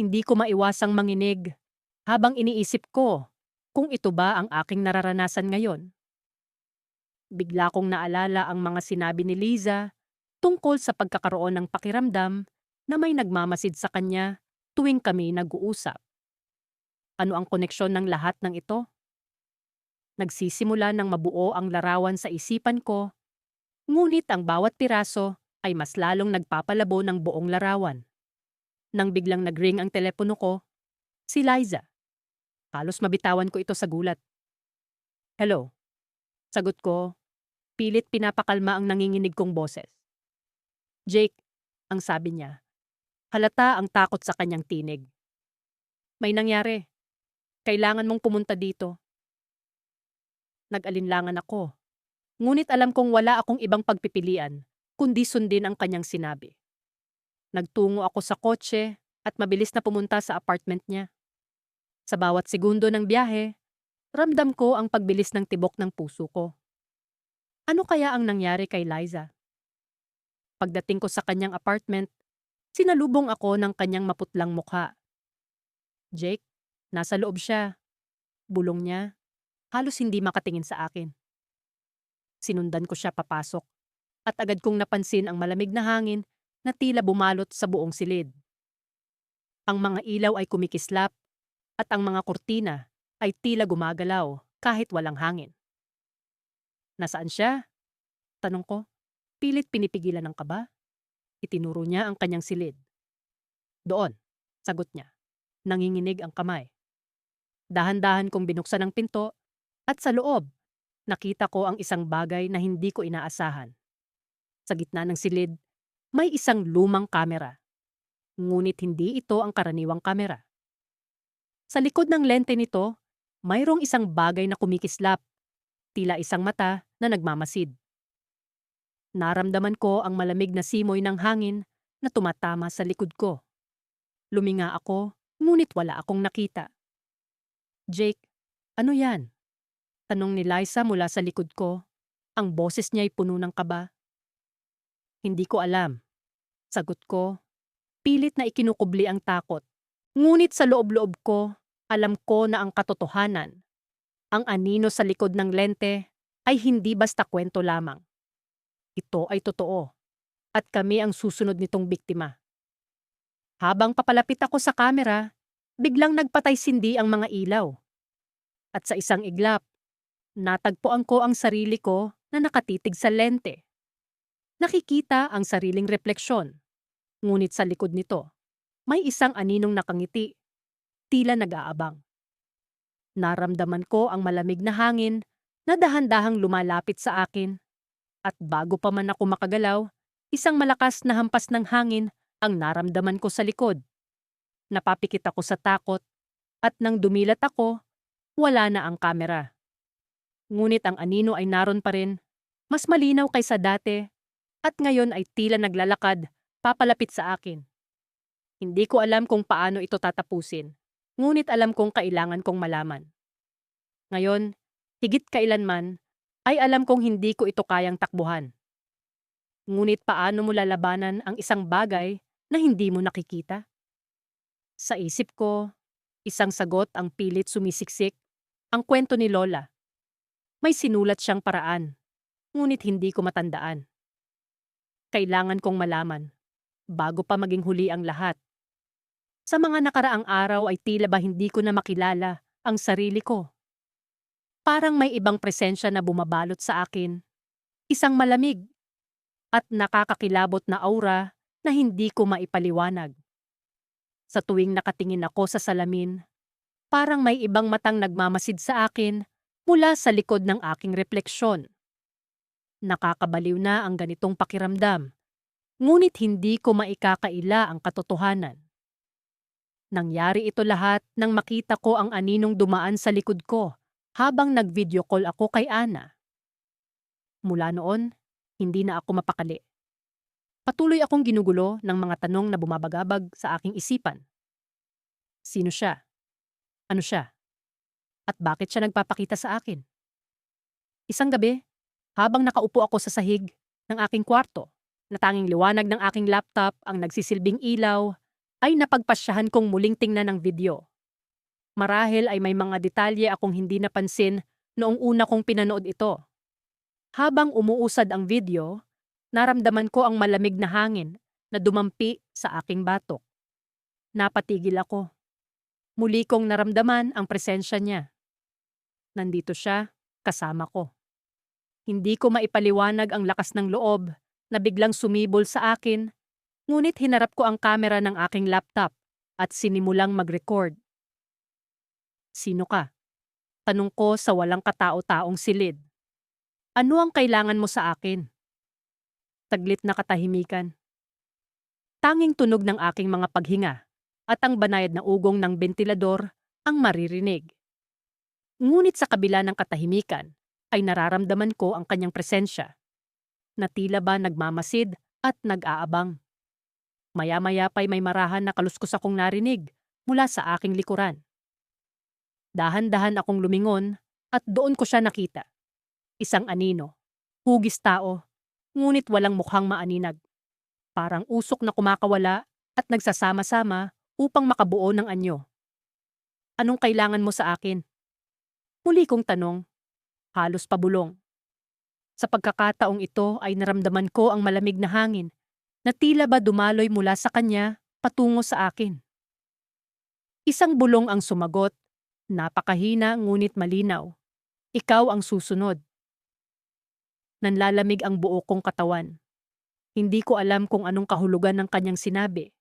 S1: Hindi ko maiwasang manginig habang iniisip ko kung ito ba ang aking nararanasan ngayon. Bigla kong naalala ang mga sinabi ni Liza tungkol sa pagkakaroon ng pakiramdam na may nagmamasid sa kanya tuwing kami nag-uusap. Ano ang koneksyon ng lahat ng ito? Nagsisimula ng mabuo ang larawan sa isipan ko, ngunit ang bawat piraso ay mas lalong nagpapalabo ng buong larawan. Nang biglang nag-ring ang telepono ko, si Liza. Halos mabitawan ko ito sa gulat. Hello. Sagot ko, pilit pinapakalma ang nanginginig kong boses. Jake, ang sabi niya. Halata ang takot sa kanyang tinig. May nangyari. Kailangan mong pumunta dito. Nag-alinlangan ako. Ngunit alam kong wala akong ibang pagpipilian, kundi sundin ang kanyang sinabi. Nagtungo ako sa kotse at mabilis na pumunta sa apartment niya. Sa bawat segundo ng biyahe, ramdam ko ang pagbilis ng tibok ng puso ko. Ano kaya ang nangyari kay Liza? Pagdating ko sa kanyang apartment, sinalubong ako ng kanyang maputlang mukha. Jake, nasa loob siya. Bulong niya, halos hindi makatingin sa akin. Sinundan ko siya papasok at agad kong napansin ang malamig na hangin na tila bumalot sa buong silid. Ang mga ilaw ay kumikislap at ang mga kurtina ay tila gumagalaw kahit walang hangin. Nasaan siya? Tanong ko. Pilit pinipigilan ng kaba. Itinuro niya ang kanyang silid. Doon, sagot niya. Nanginginig ang kamay. Dahan-dahan kong binuksan ang pinto at sa loob, nakita ko ang isang bagay na hindi ko inaasahan. Sa gitna ng silid, may isang lumang kamera. Ngunit hindi ito ang karaniwang kamera. Sa likod ng lente nito, mayroong isang bagay na kumikislap, tila isang mata na nagmamasid. Naramdaman ko ang malamig na simoy ng hangin na tumatama sa likod ko. Luminga ako, ngunit wala akong nakita. Jake, ano yan? Tanong ni Liza mula sa likod ko. Ang boses niya ay puno ng kaba. Hindi ko alam. Sagot ko, pilit na ikinukubli ang takot. Ngunit sa loob-loob ko, alam ko na ang katotohanan. Ang anino sa likod ng lente ay hindi basta kwento lamang. Ito ay totoo. At kami ang susunod nitong biktima. Habang papalapit ako sa kamera, biglang nagpatay-sindi ang mga ilaw. At sa isang iglap, natagpuan ko ang sarili ko na nakatitig sa lente. Nakikita ang sariling refleksyon. Ngunit sa likod nito, may isang aninong nakangiti, tila nag-aabang. Naramdaman ko ang malamig na hangin na dahan-dahang lumalapit sa akin. At bago pa man ako makagalaw, isang malakas na hampas ng hangin ang naramdaman ko sa likod. Napapikit ako sa takot at nang dumilat ako, wala na ang kamera. Ngunit ang anino ay naroon pa rin, mas malinaw kaysa dati at ngayon ay tila naglalakad papalapit sa akin. Hindi ko alam kung paano ito tatapusin, ngunit alam kong kailangan kong malaman. Ngayon, higit kailanman, ay alam kong hindi ko ito kayang takbuhan. Ngunit paano mo lalabanan ang isang bagay na hindi mo nakikita? Sa isip ko, isang sagot ang pilit sumisiksik, ang kwento ni Lola. May sinulat siyang paraan, ngunit hindi ko matandaan. Kailangan kong malaman, bago pa maging huli ang lahat. Sa mga nakaraang araw ay tila ba hindi ko na makilala ang sarili ko. Parang may ibang presensya na bumabalot sa akin. Isang malamig at nakakakilabot na aura na hindi ko maipaliwanag. Sa tuwing nakatingin ako sa salamin, parang may ibang matang nagmamasid sa akin mula sa likod ng aking refleksyon. Nakakabaliw na ang ganitong pakiramdam, ngunit hindi ko maikakaila ang katotohanan. Nangyari ito lahat nang makita ko ang aninong dumaan sa likod ko habang nag-video call ako kay Ana. Mula noon, hindi na ako mapakali. Patuloy akong ginugulo ng mga tanong na bumabagabag sa aking isipan. Sino siya? Ano siya? At bakit siya nagpapakita sa akin? Isang gabi, habang nakaupo ako sa sahig ng aking kwarto, na tanging liwanag ng aking laptop ang nagsisilbing ilaw, ay napagpasyahan kong muling tingnan ang video. Marahil ay may mga detalye akong hindi napansin noong una kong pinanood ito. Habang umuusad ang video, naramdaman ko ang malamig na hangin na dumampi sa aking batok. Napatigil ako. Muli kong naramdaman ang presensya niya. Nandito siya, kasama ko. Hindi ko maipaliwanag ang lakas ng loob na biglang sumibol sa akin, ngunit hinarap ko ang kamera ng aking laptop at sinimulang mag-record. Sino ka? Tanong ko sa walang katao-taong silid. Ano ang kailangan mo sa akin? Saglit na katahimikan. Tanging tunog ng aking mga paghinga at ang banayad na ugong ng bentilador ang maririnig. Ngunit sa kabila ng katahimikan ay nararamdaman ko ang kanyang presensya, na tila ba nagmamasid at nag-aabang. Maya-maya pa'y may marahan na kaluskos akong narinig mula sa aking likuran. Dahan-dahan akong lumingon at doon ko siya nakita. Isang anino, hugis tao, ngunit walang mukhang maaninag. Parang usok na kumakawala at nagsasama-sama upang makabuo ng anyo. Anong kailangan mo sa akin? Muli kong tanong, halos pabulong. Sa pagkakataong ito ay naramdaman ko ang malamig na hangin na tila ba dumaloy mula sa kanya patungo sa akin. Isang bulong ang sumagot, napakahina ngunit malinaw. Ikaw ang susunod. Nanlalamig ang buo kong katawan. Hindi ko alam kung anong kahulugan ng kanyang sinabi,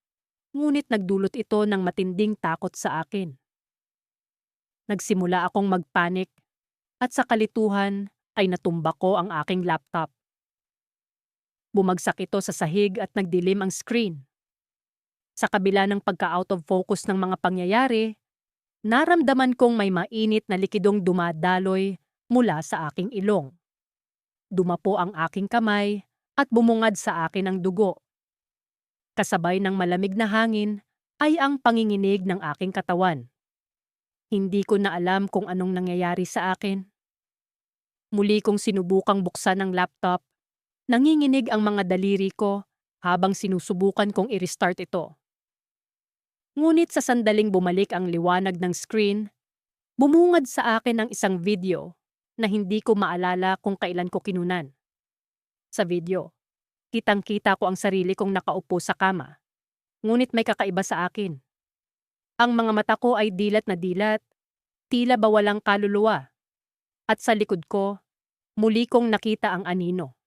S1: ngunit nagdulot ito ng matinding takot sa akin. Nagsimula akong magpanik at sa kalituhan ay natumba ko ang aking laptop. Bumagsak ito sa sahig at nagdilim ang screen. Sa kabila ng pagka-out of focus ng mga pangyayari, naramdaman kong may mainit na likidong dumadaloy mula sa aking ilong. Dumapo ang aking kamay at bumungad sa akin ang dugo. Kasabay ng malamig na hangin ay ang panginginig ng aking katawan. Hindi ko na alam kung anong nangyayari sa akin. Muli kong sinubukang buksan ang laptop. Nanginginig ang mga daliri ko habang sinusubukan kong i-restart ito. Ngunit sa sandaling bumalik ang liwanag ng screen, bumungad sa akin ang isang video na hindi ko maalala kung kailan ko kinunan. Sa video, kitang-kita ko ang sarili kong nakaupo sa kama. Ngunit may kakaiba sa akin. Ang mga mata ko ay dilat na dilat, tila ba walang kaluluwa. At sa likod ko, muli kong nakita ang anino.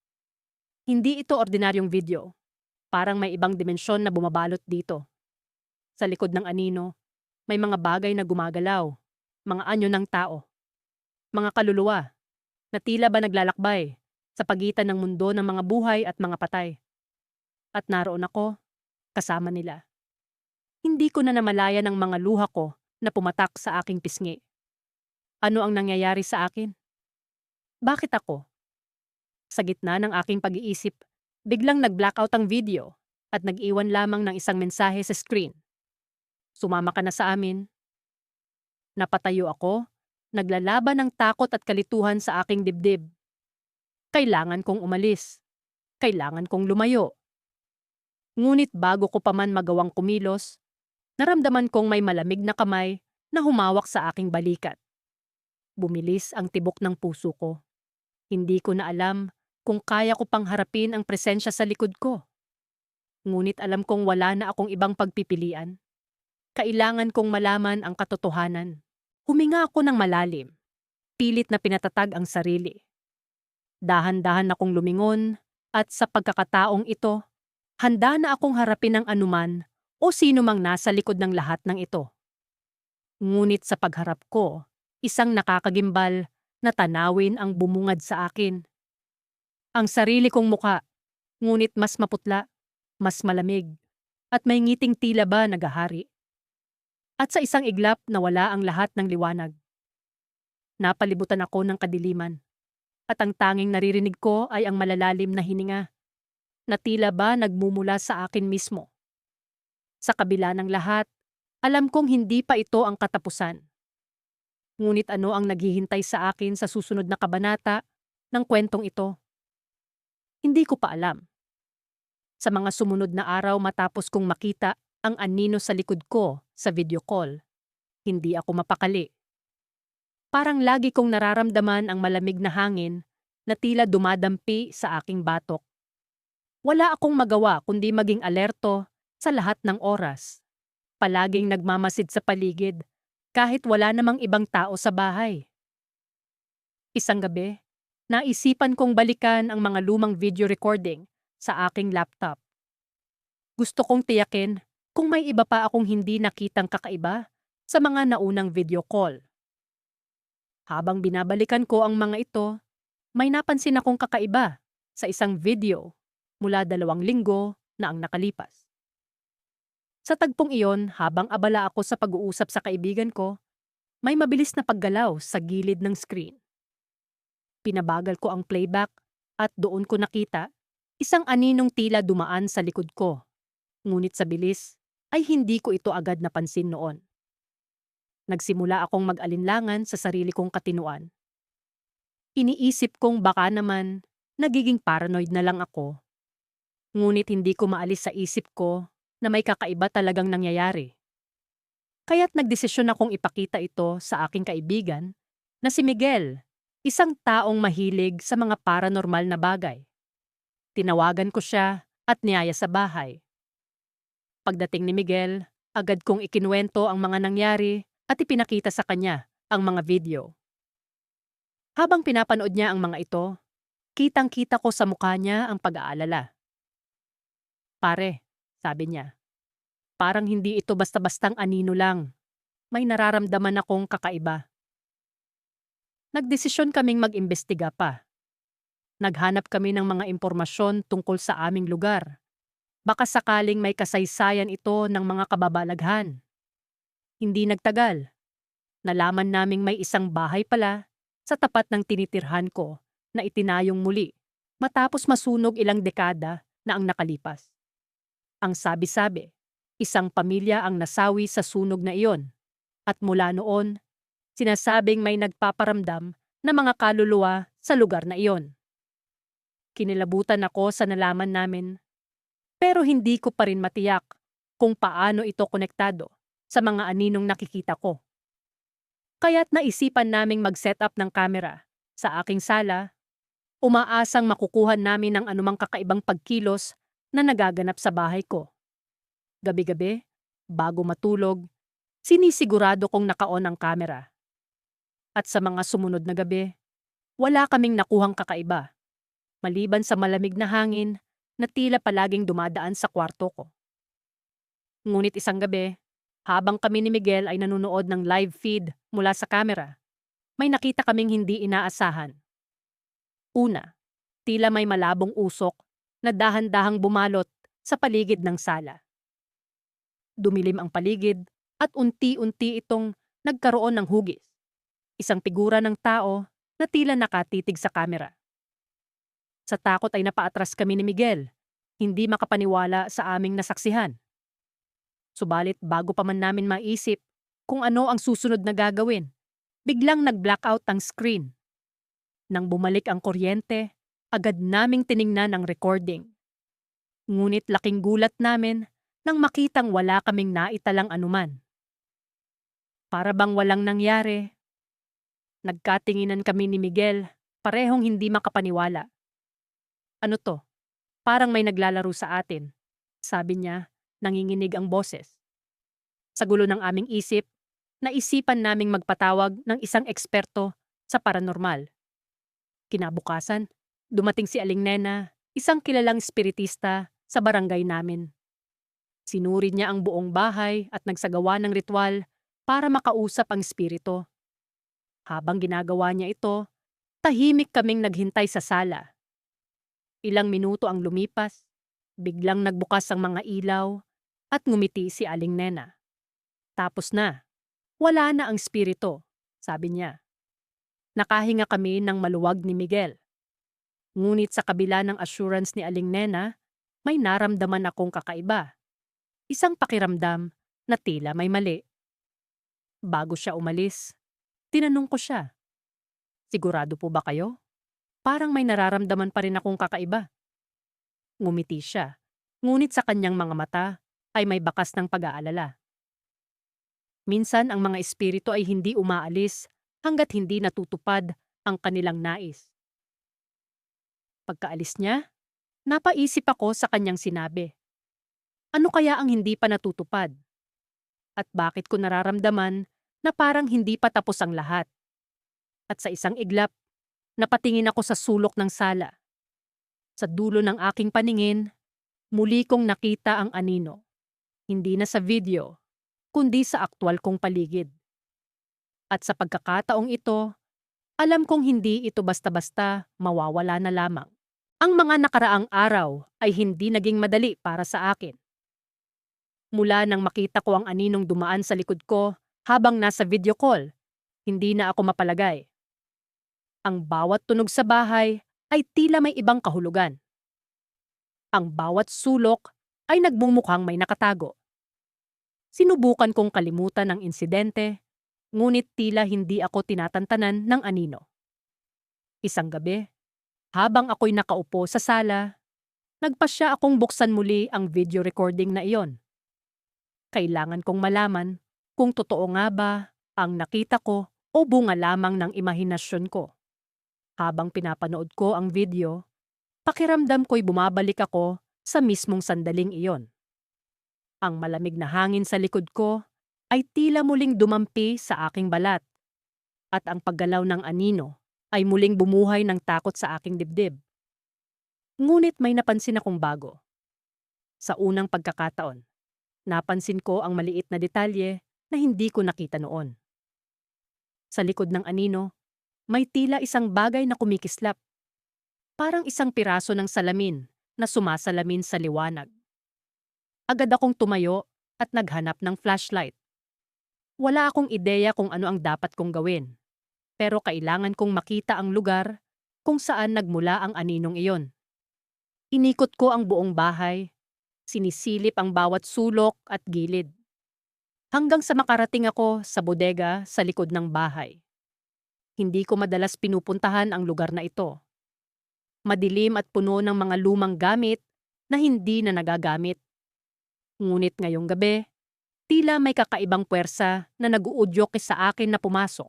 S1: Hindi ito ordinaryong video. Parang may ibang dimensyon na bumabalot dito. Sa likod ng anino, may mga bagay na gumagalaw, mga anyo ng tao. Mga kaluluwa, na tila ba naglalakbay sa pagitan ng mundo ng mga buhay at mga patay. At naroon ako, kasama nila. Hindi ko na namalayan ang mga luha ko na pumatak sa aking pisngi. Ano ang nangyayari sa akin? Bakit ako? Sa gitna ng aking pag-iisip, biglang nag-blackout ang video at nag-iwan lamang ng isang mensahe sa screen. Sumama ka na sa amin. Napatayo ako, naglalaban ng takot at kalituhan sa aking dibdib. Kailangan kong umalis. Kailangan kong lumayo. Ngunit bago ko pa man magawang kumilos, naramdaman kong may malamig na kamay na humawak sa aking balikat. Bumilis ang tibok ng puso ko. Hindi ko na alam kung kaya ko pang harapin ang presensya sa likod ko. Ngunit alam kong wala na akong ibang pagpipilian. Kailangan kong malaman ang katotohanan. Huminga ako ng malalim. Pilit na pinatatag ang sarili. Dahan-dahan akong lumingon at sa pagkakataong ito, handa na akong harapin ang anuman o sino mang nasa likod ng lahat ng ito. Ngunit sa pagharap ko, isang nakakagimbal na tanawin ang bumungad sa akin. Ang sarili kong muka, ngunit mas maputla, mas malamig, at may ngiting tila ba nagahari. At sa isang iglap nawala ang lahat ng liwanag. Napalibutan ako ng kadiliman. at ang tanging naririnig ko ay ang malalalim na hininga na tila ba nagmumula sa akin mismo. Sa kabila ng lahat, alam kong hindi pa ito ang katapusan. Ngunit ano ang naghihintay sa akin sa susunod na kabanata ng kwentong ito? Hindi ko pa alam. Sa mga sumunod na araw matapos kong makita ang anino sa likod ko sa video call, hindi ako mapakali. Parang lagi kong nararamdaman ang malamig na hangin na tila dumadampi sa aking batok. Wala akong magawa kundi maging alerto sa lahat ng oras. Palaging nagmamasid sa paligid kahit wala namang ibang tao sa bahay. Isang gabi, naisipan kong balikan ang mga lumang video recording sa aking laptop. Gusto kong tiyakin kung may iba pa akong hindi nakitang kakaiba sa mga naunang video call. Habang binabalikan ko ang mga ito, may napansin akong kakaiba sa isang video mula 2 linggo na ang nakalipas. Sa tagpong iyon, habang abala ako sa pag-uusap sa kaibigan ko, may mabilis na paggalaw sa gilid ng screen. Pinabagal ko ang playback at doon ko nakita isang aninong tila dumaan sa likod ko. Ngunit sa bilis ay hindi ko ito agad napansin noon. Nagsimula akong mag-alinlangan sa sarili kong katinuan. Iniisip kong baka naman nagiging paranoid na lang ako. Ngunit hindi ko maalis sa isip ko na may kakaiba talagang nangyayari. Kaya't nagdesisyon akong ipakita ito sa aking kaibigan na si Miguel, isang taong mahilig sa mga paranormal na bagay. Tinawagan ko siya at niyaya sa bahay. Pagdating ni Miguel, agad kong ikinuwento ang mga nangyari at ipinakita sa kanya ang mga video. Habang pinapanood niya ang mga ito, kitang-kita ko sa mukha niya ang pag-aalala. "Pare," sabi niya, "parang hindi ito basta-bastang anino lang. May nararamdaman akong kakaiba." Nagdesisyon kaming mag-imbestiga pa. Naghanap kami ng mga impormasyon tungkol sa aming lugar. Baka sakaling may kasaysayan ito ng mga kababalaghan. Hindi nagtagal. Nalaman naming may isang bahay pala sa tapat ng tinitirhan ko na itinayong muli matapos masunog ilang dekada na ang nakalipas. Ang sabi-sabi, isang pamilya ang nasawi sa sunog na iyon at mula noon, sinasabing may nagpaparamdam na mga kaluluwa sa lugar na iyon. Kinilabutan ako sa nalaman namin, pero hindi ko pa rin matiyak kung paano ito konektado sa mga aninong nakikita ko. Kaya't naisipan naming mag-set up ng kamera sa aking sala, umaasang makukuha namin ang anumang kakaibang pagkilos na nagaganap sa bahay ko. Gabi-gabi, bago matulog, sinisigurado kong naka-on ang kamera. At sa mga sumunod na gabi, wala kaming nakuhang kakaiba, maliban sa malamig na hangin na tila palaging dumadaan sa kwarto ko. Ngunit isang gabi, habang kami ni Miguel ay nanonood ng live feed mula sa kamera, may nakita kaming hindi inaasahan. Una, tila may malabong usok na dahan-dahang bumalot sa paligid ng sala. Dumilim ang paligid at unti-unti itong nagkaroon ng hugis. Isang figura ng tao na tila nakatitig sa kamera. Sa takot ay napaatras kami ni Miguel, hindi makapaniwala sa aming nasaksihan. Subalit bago pa man namin maisip kung ano ang susunod na gagawin, biglang nag-blackout ang screen. Nang bumalik ang kuryente, agad naming tiningnan ang recording. Ngunit laking gulat namin nang makitang wala kaming naitalang anuman. Para bang walang nangyari. Nagkatinginan kami ni Miguel, parehong hindi makapaniwala. "Ano to? Parang may naglalaro sa atin," sabi niya, nanginginig ang boses. Sa gulo ng aming isip, naisipan naming magpatawag ng isang eksperto sa paranormal. Kinabukasan, dumating si Aling Nena, isang kilalang espiritista sa barangay namin. Sinuri niya ang buong bahay at nagsagawa ng ritual para makausap ang espiritu. Habang ginagawa niya ito, tahimik kaming naghintay sa sala. Ilang minuto ang lumipas, biglang nagbukas ang mga ilaw at ngumiti si Aling Nena. "Tapos na. Wala na ang espiritu," sabi niya. Nakahinga kami ng maluwag ni Miguel. Ngunit sa kabila ng assurance ni Aling Nena, may naramdaman akong kakaiba. Isang pakiramdam na tila may mali. Bago siya umalis, tinanong ko siya, "Sigurado po ba kayo? Parang may nararamdaman pa rin akong kakaiba." Ngumiti siya, ngunit sa kanyang mga mata ay may bakas ng pag-aalala. Minsan ang mga espiritu ay hindi umaalis hanggat hindi natutupad ang kanilang nais. Pagkaalis niya, napaisip ako sa kanyang sinabi. Ano kaya ang hindi pa natutupad? At bakit ko nararamdaman na parang hindi pa tapos ang lahat? At sa isang iglap, napatingin ako sa sulok ng sala. Sa dulo ng aking paningin, muli kong nakita ang anino. Hindi na sa video, kundi sa aktwal kong paligid. At sa pagkakataong ito, alam kong hindi ito basta-basta mawawala na lamang. Ang mga nakaraang araw ay hindi naging madali para sa akin. Mula nang makita ko ang aninong dumaan sa likod ko habang nasa video call, hindi na ako mapalagay. Ang bawat tunog sa bahay ay tila may ibang kahulugan. Ang bawat sulok ay nagmumukhang may nakatago. Sinubukan kong kalimutan ang insidente, ngunit tila hindi ako tinatantanan ng anino. Isang gabi, habang ako'y nakaupo sa sala, nagpasya akong buksan muli ang video recording na iyon. Kailangan kong malaman kung totoo nga ba ang nakita ko o bunga lamang ng imahinasyon ko. Habang pinapanood ko ang video, pakiramdam ko'y bumabalik ako sa mismong sandaling iyon. Ang malamig na hangin sa likod ko ay tila muling dumampi sa aking balat, at ang paggalaw ng anino ay muling bumuhay ng takot sa aking dibdib. Ngunit may napansin akong bago. Sa unang pagkakataon, napansin ko ang maliit na detalye na hindi ko nakita noon. Sa likod ng anino, may tila isang bagay na kumikislap. Parang isang piraso ng salamin na sumasalamin sa liwanag. Agad akong tumayo at naghanap ng flashlight. Wala akong ideya kung ano ang dapat kong gawin, pero kailangan kong makita ang lugar kung saan nagmula ang aninong iyon. Inikot ko ang buong bahay, sinisilip ang bawat sulok at gilid. Hanggang sa makarating ako sa bodega sa likod ng bahay. Hindi ko madalas pinupuntahan ang lugar na ito. Madilim at puno ng mga lumang gamit na hindi na nagagamit. Ngunit ngayong gabi, tila may kakaibang puwersa na nag-uudyok sa akin na pumasok.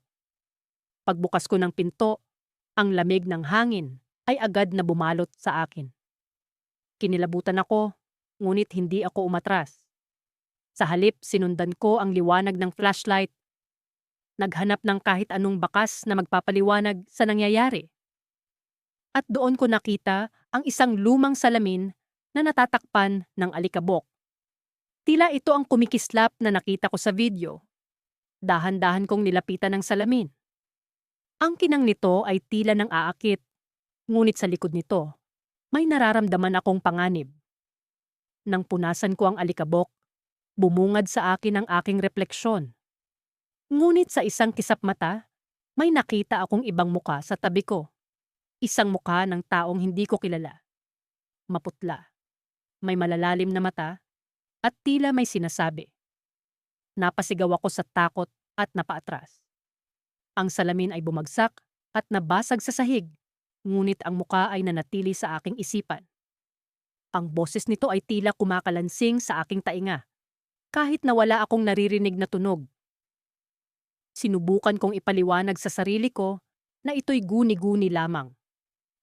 S1: Pagbukas ko ng pinto, ang lamig ng hangin ay agad na bumalot sa akin. Kinilabutan ako, ngunit hindi ako umatras. Sa halip, sinundan ko ang liwanag ng flashlight. Naghanap ng kahit anong bakas na magpapaliwanag sa nangyayari. At doon ko nakita ang isang lumang salamin na natatakpan ng alikabok. Tila ito ang kumikislap na nakita ko sa video. Dahan-dahan kong nilapitan ng salamin. Ang kinang nito ay tila ng aakit, ngunit sa likod nito, may nararamdaman akong panganib. Nang punasan ko ang alikabok, bumungad sa akin ang aking refleksyon. Ngunit sa isang kisap mata, may nakita akong ibang muka sa tabi ko. Isang muka ng taong hindi ko kilala. Maputla, may malalalim na mata, at tila may sinasabi. Napasigaw ako sa takot at napaatras. Ang salamin ay bumagsak at nabasag sa sahig, ngunit ang muka ay nanatili sa aking isipan. Ang boses nito ay tila kumakalansing sa aking tainga, kahit na wala akong naririnig na tunog. Sinubukan kong ipaliwanag sa sarili ko na ito'y guni-guni lamang,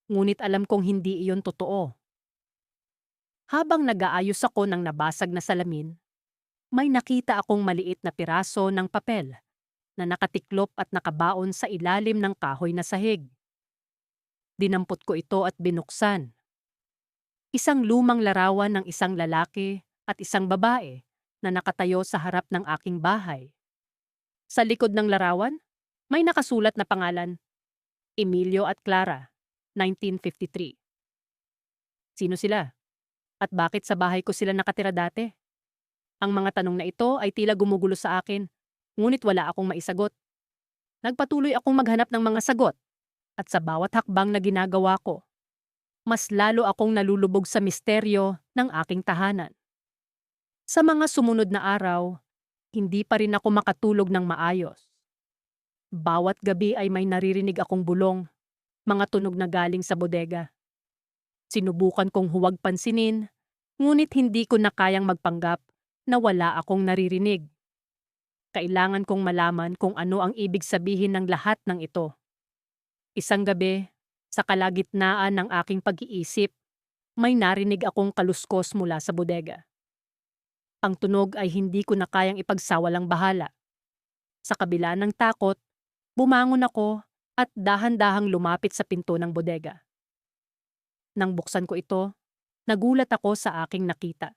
S1: ngunit alam kong hindi iyon totoo. Habang nag-aayos ako ng nabasag na salamin, may nakita akong maliit na piraso ng papel na nakatiklop at nakabaon sa ilalim ng kahoy na sahig. Dinampot ko ito at binuksan. Isang lumang larawan ng isang lalaki at isang babae na nakatayo sa harap ng aking bahay. Sa likod ng larawan, may nakasulat na pangalan, Emilio at Clara, 1953. Sino sila? At bakit sa bahay ko sila nakatira dati? Ang mga tanong na ito ay tila gumugulo sa akin, ngunit wala akong maisagot. Nagpatuloy akong maghanap ng mga sagot at sa bawat hakbang na ginagawa ko, mas lalo akong nalulubog sa misteryo ng aking tahanan. Sa mga sumunod na araw, hindi pa rin ako makatulog ng maayos. Bawat gabi ay may naririnig akong bulong, mga tunog na galing sa bodega. Sinubukan kong huwag pansinin, ngunit hindi ko na kayang magpanggap na wala akong naririnig. Kailangan kong malaman kung ano ang ibig sabihin ng lahat ng ito. Isang gabi, sa kalagitnaan ng aking pag-iisip, may narinig akong kaluskos mula sa bodega. Ang tunog ay hindi ko na kayang ipagsawalang bahala. Sa kabila ng takot, bumangon ako at dahan-dahang lumapit sa pinto ng bodega. Nang buksan ko ito, nagulat ako sa aking nakita.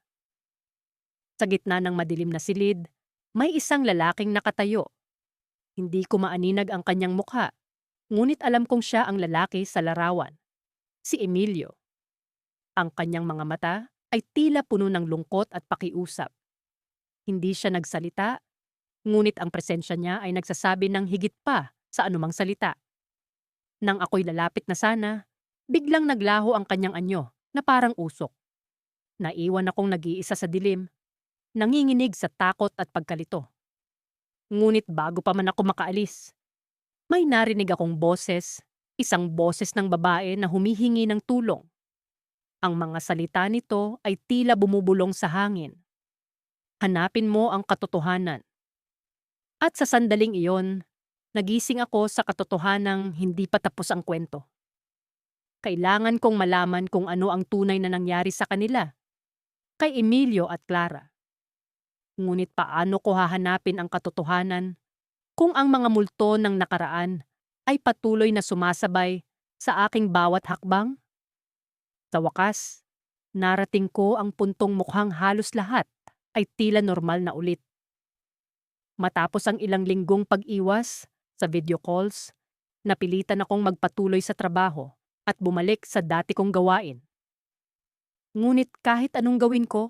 S1: Sa gitna ng madilim na silid, may isang lalaking nakatayo. Hindi ko maaninag ang kanyang mukha, ngunit alam kong siya ang lalaki sa larawan, si Emilio. Ang kanyang mga mata ay tila puno ng lungkot at pakiusap. Hindi siya nagsalita, ngunit ang presensya niya ay nagsasabi ng higit pa sa anumang salita. Nang ako'y lalapit na sana, biglang naglaho ang kanyang anyo na parang usok. Naiwan akong nag-iisa sa dilim, nanginginig sa takot at pagkalito. Ngunit bago pa man ako makaalis, may narinig akong boses, isang boses ng babae na humihingi ng tulong. Ang mga salita nito ay tila bumubulong sa hangin. Hanapin mo ang katotohanan. At sa sandaling iyon, nagising ako sa katotohanang hindi pa tapos ang kwento. Kailangan kong malaman kung ano ang tunay na nangyari sa kanila, kay Emilio at Clara. Ngunit paano ko hahanapin ang katotohanan kung ang mga multo ng nakaraan ay patuloy na sumasabay sa aking bawat hakbang? Sa wakas, narating ko ang puntong mukhang halos lahat ay tila normal na ulit. Matapos ang ilang linggong pag-iwas sa video calls, napilitan akong magpatuloy sa trabaho at bumalik sa dati kong gawain. Ngunit kahit anong gawin ko,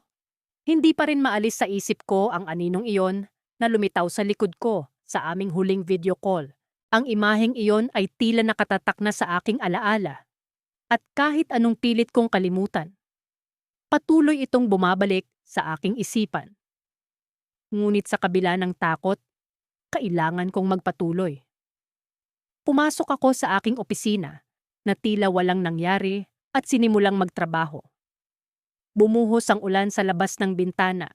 S1: hindi pa rin maalis sa isip ko ang aninong iyon na lumitaw sa likod ko sa aming huling video call. Ang imaheng iyon ay tila nakatatak na sa aking alaala. At kahit anong pilit kong kalimutan, patuloy itong bumabalik sa aking isipan. Ngunit sa kabila ng takot, kailangan kong magpatuloy. Pumasok ako sa aking opisina na tila walang nangyari at sinimulang magtrabaho. Bumuhos ang ulan sa labas ng bintana.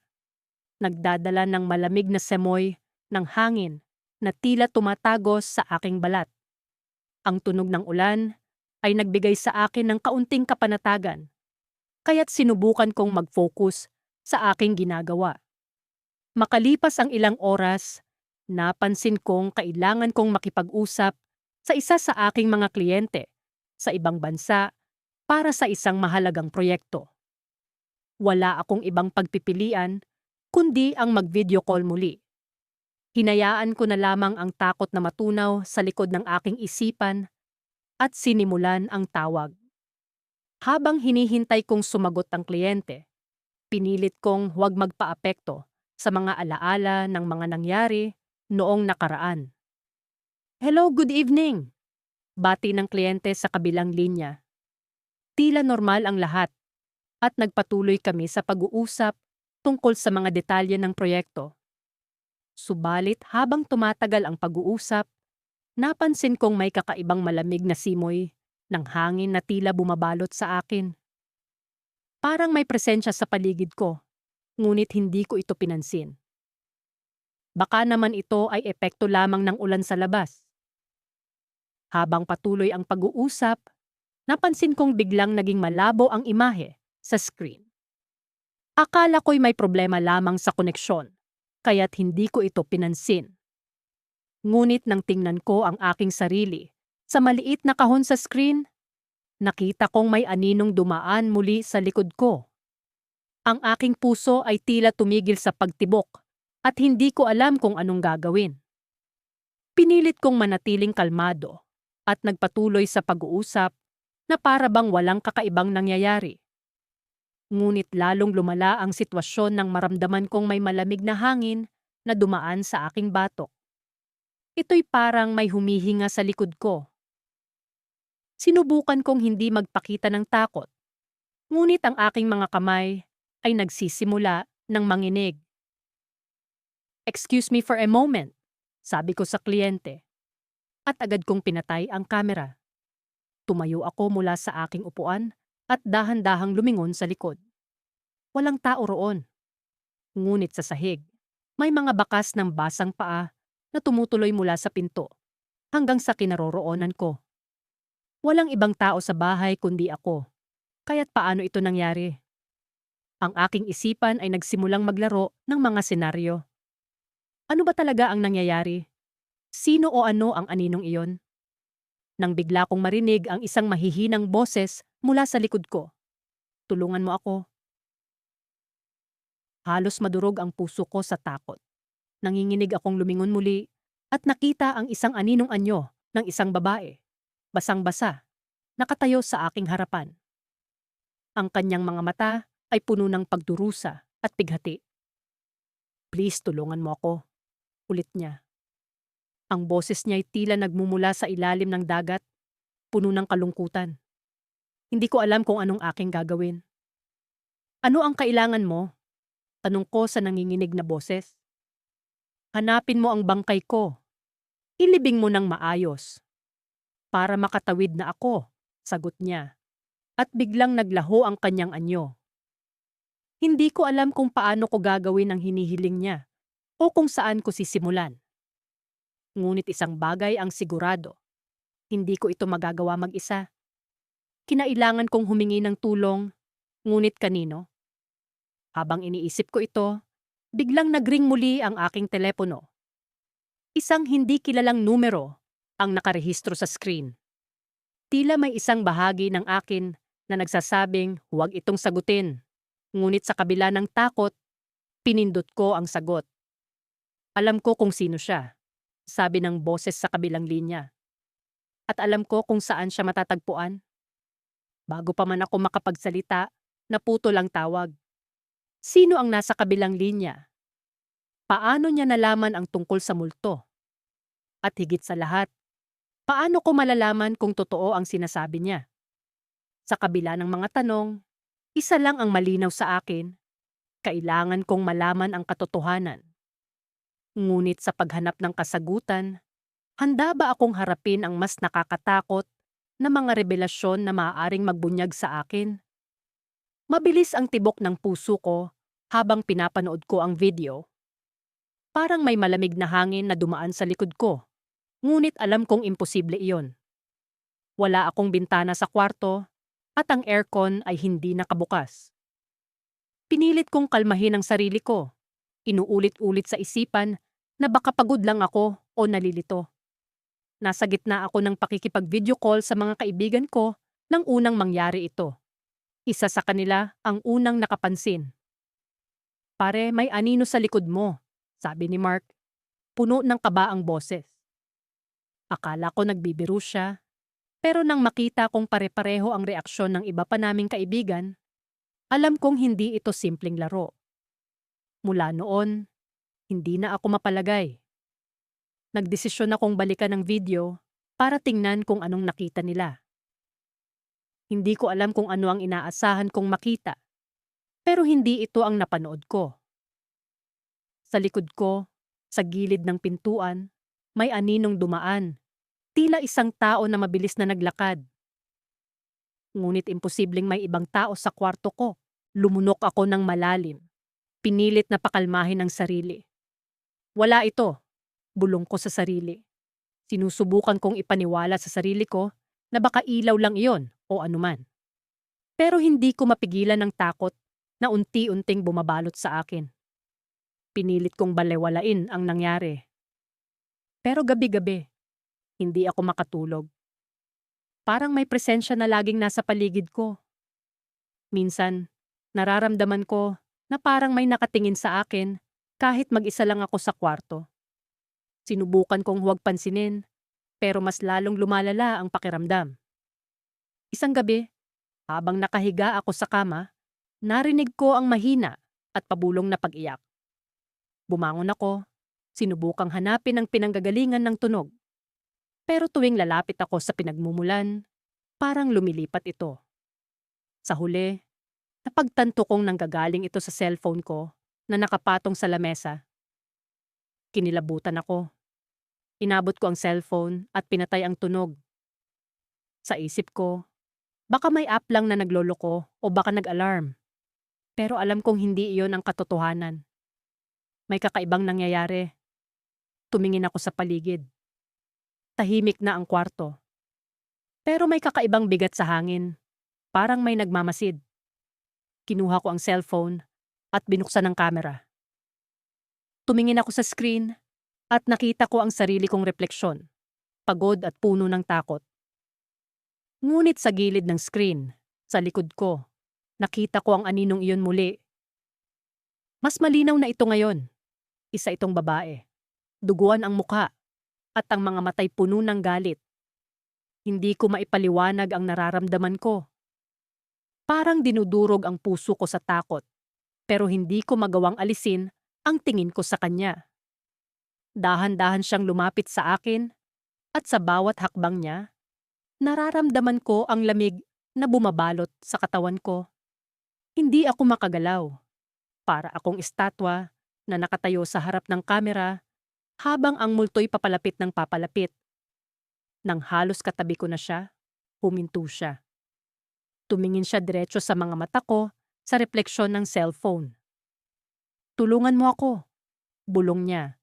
S1: Nagdadala ng malamig na semoy ng hangin na tila tumatagos sa aking balat. Ang tunog ng ulan ay nagbigay sa akin ng kaunting kapanatagan, kaya't sinubukan kong mag-focus sa aking ginagawa. Makalipas ang ilang oras, napansin kong kailangan kong makipag-usap sa isa sa aking mga kliyente sa ibang bansa para sa isang mahalagang proyekto. Wala akong ibang pagpipilian kundi ang mag-video call muli. Hinayaan ko na lamang ang takot na matunaw sa likod ng aking isipan at sinimulan ang tawag. Habang hinihintay kong sumagot ang kliyente, pinilit kong huwag magpaapekto sa mga alaala ng mga nangyari noong nakaraan. "Hello, good evening!" Bati ng kliyente sa kabilang linya. Tila normal ang lahat at nagpatuloy kami sa pag-uusap tungkol sa mga detalye ng proyekto. Subalit habang tumatagal ang pag-uusap, napansin kong may kakaibang malamig na simoy ng hangin na tila bumabalot sa akin. Parang may presensya sa paligid ko, ngunit hindi ko ito pinansin. Baka naman ito ay epekto lamang ng ulan sa labas. Habang patuloy ang pag-uusap, napansin kong biglang naging malabo ang imahe sa screen. Akala ko'y may problema lamang sa koneksyon, kaya't hindi ko ito pinansin. Ngunit nang tingnan ko ang aking sarili sa maliit na kahon sa screen, nakita kong may aninong dumaan muli sa likod ko. Ang aking puso ay tila tumigil sa pagtibok at hindi ko alam kung anong gagawin. Pinilit kong manatiling kalmado at nagpatuloy sa pag-uusap na para bang walang kakaibang nangyayari. Ngunit lalong lumala ang sitwasyon nang maramdaman kong may malamig na hangin na dumaan sa aking batok. Ito'y parang may humihinga sa likod ko. Sinubukan kong hindi magpakita ng takot, ngunit ang aking mga kamay ay nagsisimula ng manginig. "Excuse me for a moment," sabi ko sa kliyente, at agad kong pinatay ang kamera. Tumayo ako mula sa aking upuan at dahan-dahang lumingon sa likod. Walang tao roon. Ngunit sa sahig, may mga bakas ng basang paa na tumutuloy mula sa pinto hanggang sa kinaroroonan ko. Walang ibang tao sa bahay kundi ako. Kaya't paano ito nangyari? Ang aking isipan ay nagsimulang maglaro ng mga senaryo. Ano ba talaga ang nangyayari? Sino o ano ang aninong iyon? Nang bigla kong marinig ang isang mahihinang boses mula sa likod ko. "Tulungan mo ako." Halos madurog ang puso ko sa takot. Nanginginig akong lumingon muli at nakita ang isang aninong anyo ng isang babae, basang-basa, nakatayo sa aking harapan. Ang kanyang mga mata ay puno ng pagdurusa at pighati. "Please, tulungan mo ako," ulit niya. Ang boses niya ay tila nagmumula sa ilalim ng dagat, puno ng kalungkutan. Hindi ko alam kung anong aking gagawin. "Ano ang kailangan mo?" tanong ko sa nanginginig na boses. "Hanapin mo ang bangkay ko. Ilibing mo ng maayos." "Para makatawid na ako," sagot niya. At biglang naglaho ang kanyang anyo. Hindi ko alam kung paano ko gagawin ang hinihiling niya o kung saan ko sisimulan. Ngunit isang bagay ang sigurado. Hindi ko ito magagawa mag-isa. Kinailangan kong humingi ng tulong, ngunit kanino? Habang iniisip ko ito, biglang nagring muli ang aking telepono. Isang hindi kilalang numero ang nakarehistro sa screen. Tila may isang bahagi ng akin na nagsasabing huwag itong sagutin. Ngunit sa kabila ng takot, pinindot ko ang sagot. "Alam ko kung sino siya," sabi ng boses sa kabilang linya. "At alam ko kung saan siya matatagpuan." Bago pa man ako makapagsalita, naputol ang tawag. Sino ang nasa kabilang linya? Paano niya nalaman ang tungkol sa multo? At higit sa lahat, paano ko malalaman kung totoo ang sinasabi niya? Sa kabila ng mga tanong, isa lang ang malinaw sa akin. Kailangan kong malaman ang katotohanan. Ngunit sa paghanap ng kasagutan, handa ba akong harapin ang mas nakakatakot na mga revelasyon na maaaring magbunyag sa akin? Mabilis ang tibok ng puso ko habang pinapanood ko ang video. Parang may malamig na hangin na dumaan sa likod ko, ngunit alam kong imposible iyon. Wala akong bintana sa kwarto at ang aircon ay hindi nakabukas. Pinilit kong kalmahin ang sarili ko. Inuulit-ulit sa isipan na baka pagod lang ako o nalilito. Nasa gitna ako ng pakikipag-video call sa mga kaibigan ko nang unang mangyari ito. Isa sa kanila ang unang nakapansin. "Pare, may anino sa likod mo," sabi ni Mark. Puno ng kaba ang boses. Akala ko nagbibiro siya, pero nang makita kong pare-pareho ang reaksyon ng iba pa naming kaibigan, alam kong hindi ito simpleng laro. Mula noon, hindi na ako mapalagay. Nagdesisyon akong balikan ang video para tingnan kung anong nakita nila. Hindi ko alam kung ano ang inaasahan kong makita, pero hindi ito ang napanood ko. Sa likod ko, sa gilid ng pintuan, may aninong dumaan, tila isang tao na mabilis na naglakad. Ngunit imposibleng may ibang tao sa kwarto ko. Lumunok ako ng malalim. Pinilit na pakalmahin ang sarili. "Wala ito," bulong ko sa sarili. Sinusubukan kong ipaniwala sa sarili ko na baka ilaw lang iyon o anuman. Pero hindi ko mapigilan ng takot na unti-unting bumabalot sa akin. Pinilit kong balewalain ang nangyari. Pero gabi-gabi, hindi ako makatulog. Parang may presensya na laging nasa paligid ko. Minsan, nararamdaman ko na parang may nakatingin sa akin kahit mag-isa lang ako sa kwarto. Sinubukan kong huwag pansinin, pero mas lalong lumalala ang pakiramdam. Isang gabi, habang nakahiga ako sa kama, narinig ko ang mahina at pabulong na pag-iyak. Bumangon ako Sinubukang hanapin ang pinanggagalingan ng tunog. Pero tuwing lalapit ako sa pinagmumulan, parang lumilipat ito. Sa huli, napagtanto kong nanggagaling ito sa cellphone ko na nakapatong sa lamesa. Kinilabutan ako. Inabot ko ang cellphone at pinatay ang tunog. Sa isip ko, baka may app lang na nagloloko o baka nag-alarm. Pero alam kong hindi iyon ang katotohanan. May kakaibang nangyayari. Tumingin ako sa paligid. Tahimik na ang kwarto. Pero may kakaibang bigat sa hangin. Parang may nagmamasid. Kinuha ko ang cellphone at binuksan ang camera. Tumingin ako sa screen at nakita ko ang sarili kong refleksyon. Pagod at puno ng takot. Ngunit sa gilid ng screen, sa likod ko, nakita ko ang aninong iyon muli. Mas malinaw na ito ngayon. Isa itong babae. Duguan ang mukha at ang mga matay puno ng galit. Hindi ko maipaliwanag ang nararamdaman ko. Parang dinudurog ang puso ko sa takot, pero hindi ko magawang alisin ang tingin ko sa kanya. Dahan-dahan siyang lumapit sa akin at sa bawat hakbang niya, nararamdaman ko ang lamig na bumabalot sa katawan ko. Hindi ako makagalaw. Para akong estatwa na nakatayo sa harap ng kamera habang ang multo'y papalapit ng papalapit. Nang halos katabi ko na siya, huminto siya. Tumingin siya diretso sa mga mata ko sa refleksyon ng cellphone. "Tulungan mo ako," bulong niya.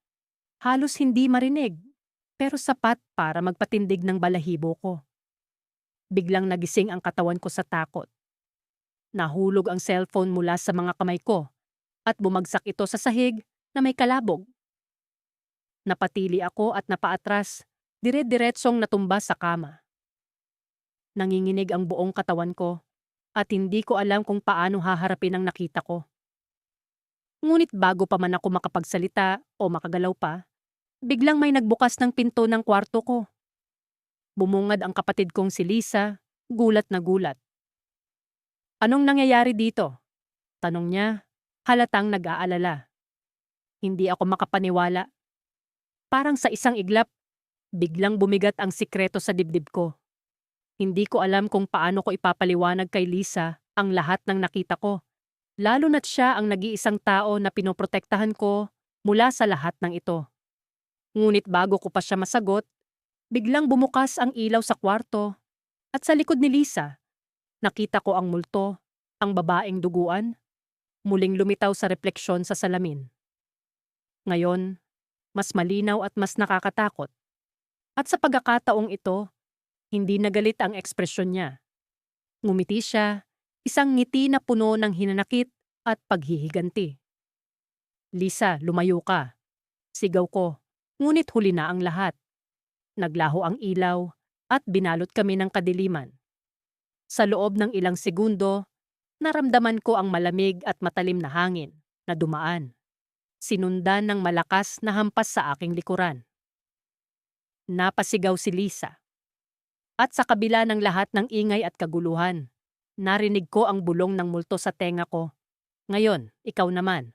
S1: Halos hindi marinig, pero sapat para magpatindig ng balahibo ko. Biglang nagising ang katawan ko sa takot. Nahulog ang cellphone mula sa mga kamay ko at bumagsak ito sa sahig na may kalabog. Napatili ako at napaatras, dire-diretsong natumba sa kama. Nanginginig ang buong katawan ko at hindi ko alam kung paano haharapin ang nakita ko. Ngunit bago pa man ako makapagsalita o makagalaw pa, biglang may nagbukas ng pinto ng kwarto ko. Bumungad ang kapatid kong si Lisa, gulat na gulat. "Anong nangyayari dito?" tanong niya, halatang nag-aalala. Hindi ako makapaniwala. Parang sa isang iglap, biglang bumigat ang sikreto sa dibdib ko. Hindi ko alam kung paano ko ipapaliwanag kay Lisa ang lahat ng nakita ko, lalo na't siya ang nag-iisang tao na pinoprotektahan ko mula sa lahat ng ito. Ngunit bago ko pa siya masagot, biglang bumukas ang ilaw sa kwarto at sa likod ni Lisa, nakita ko ang multo, ang babaeng duguan, muling lumitaw sa refleksyon sa salamin. Ngayon, mas malinaw at mas nakakatakot. At sa pagkakataong ito, hindi nagalit ang ekspresyon niya. Ngumiti siya, isang ngiti na puno ng hinanakit at paghihiganti. "Lisa, lumayo ka," sigaw ko, ngunit huli na ang lahat. Naglaho ang ilaw at binalot kami ng kadiliman. Sa loob ng ilang segundo, naramdaman ko ang malamig at matalim na hangin na dumaan. Sinundan ng malakas na hampas sa aking likuran. Napasigaw si Lisa. At sa kabila ng lahat ng ingay at kaguluhan, narinig ko ang bulong ng multo sa tenga ko. "Ngayon, ikaw naman."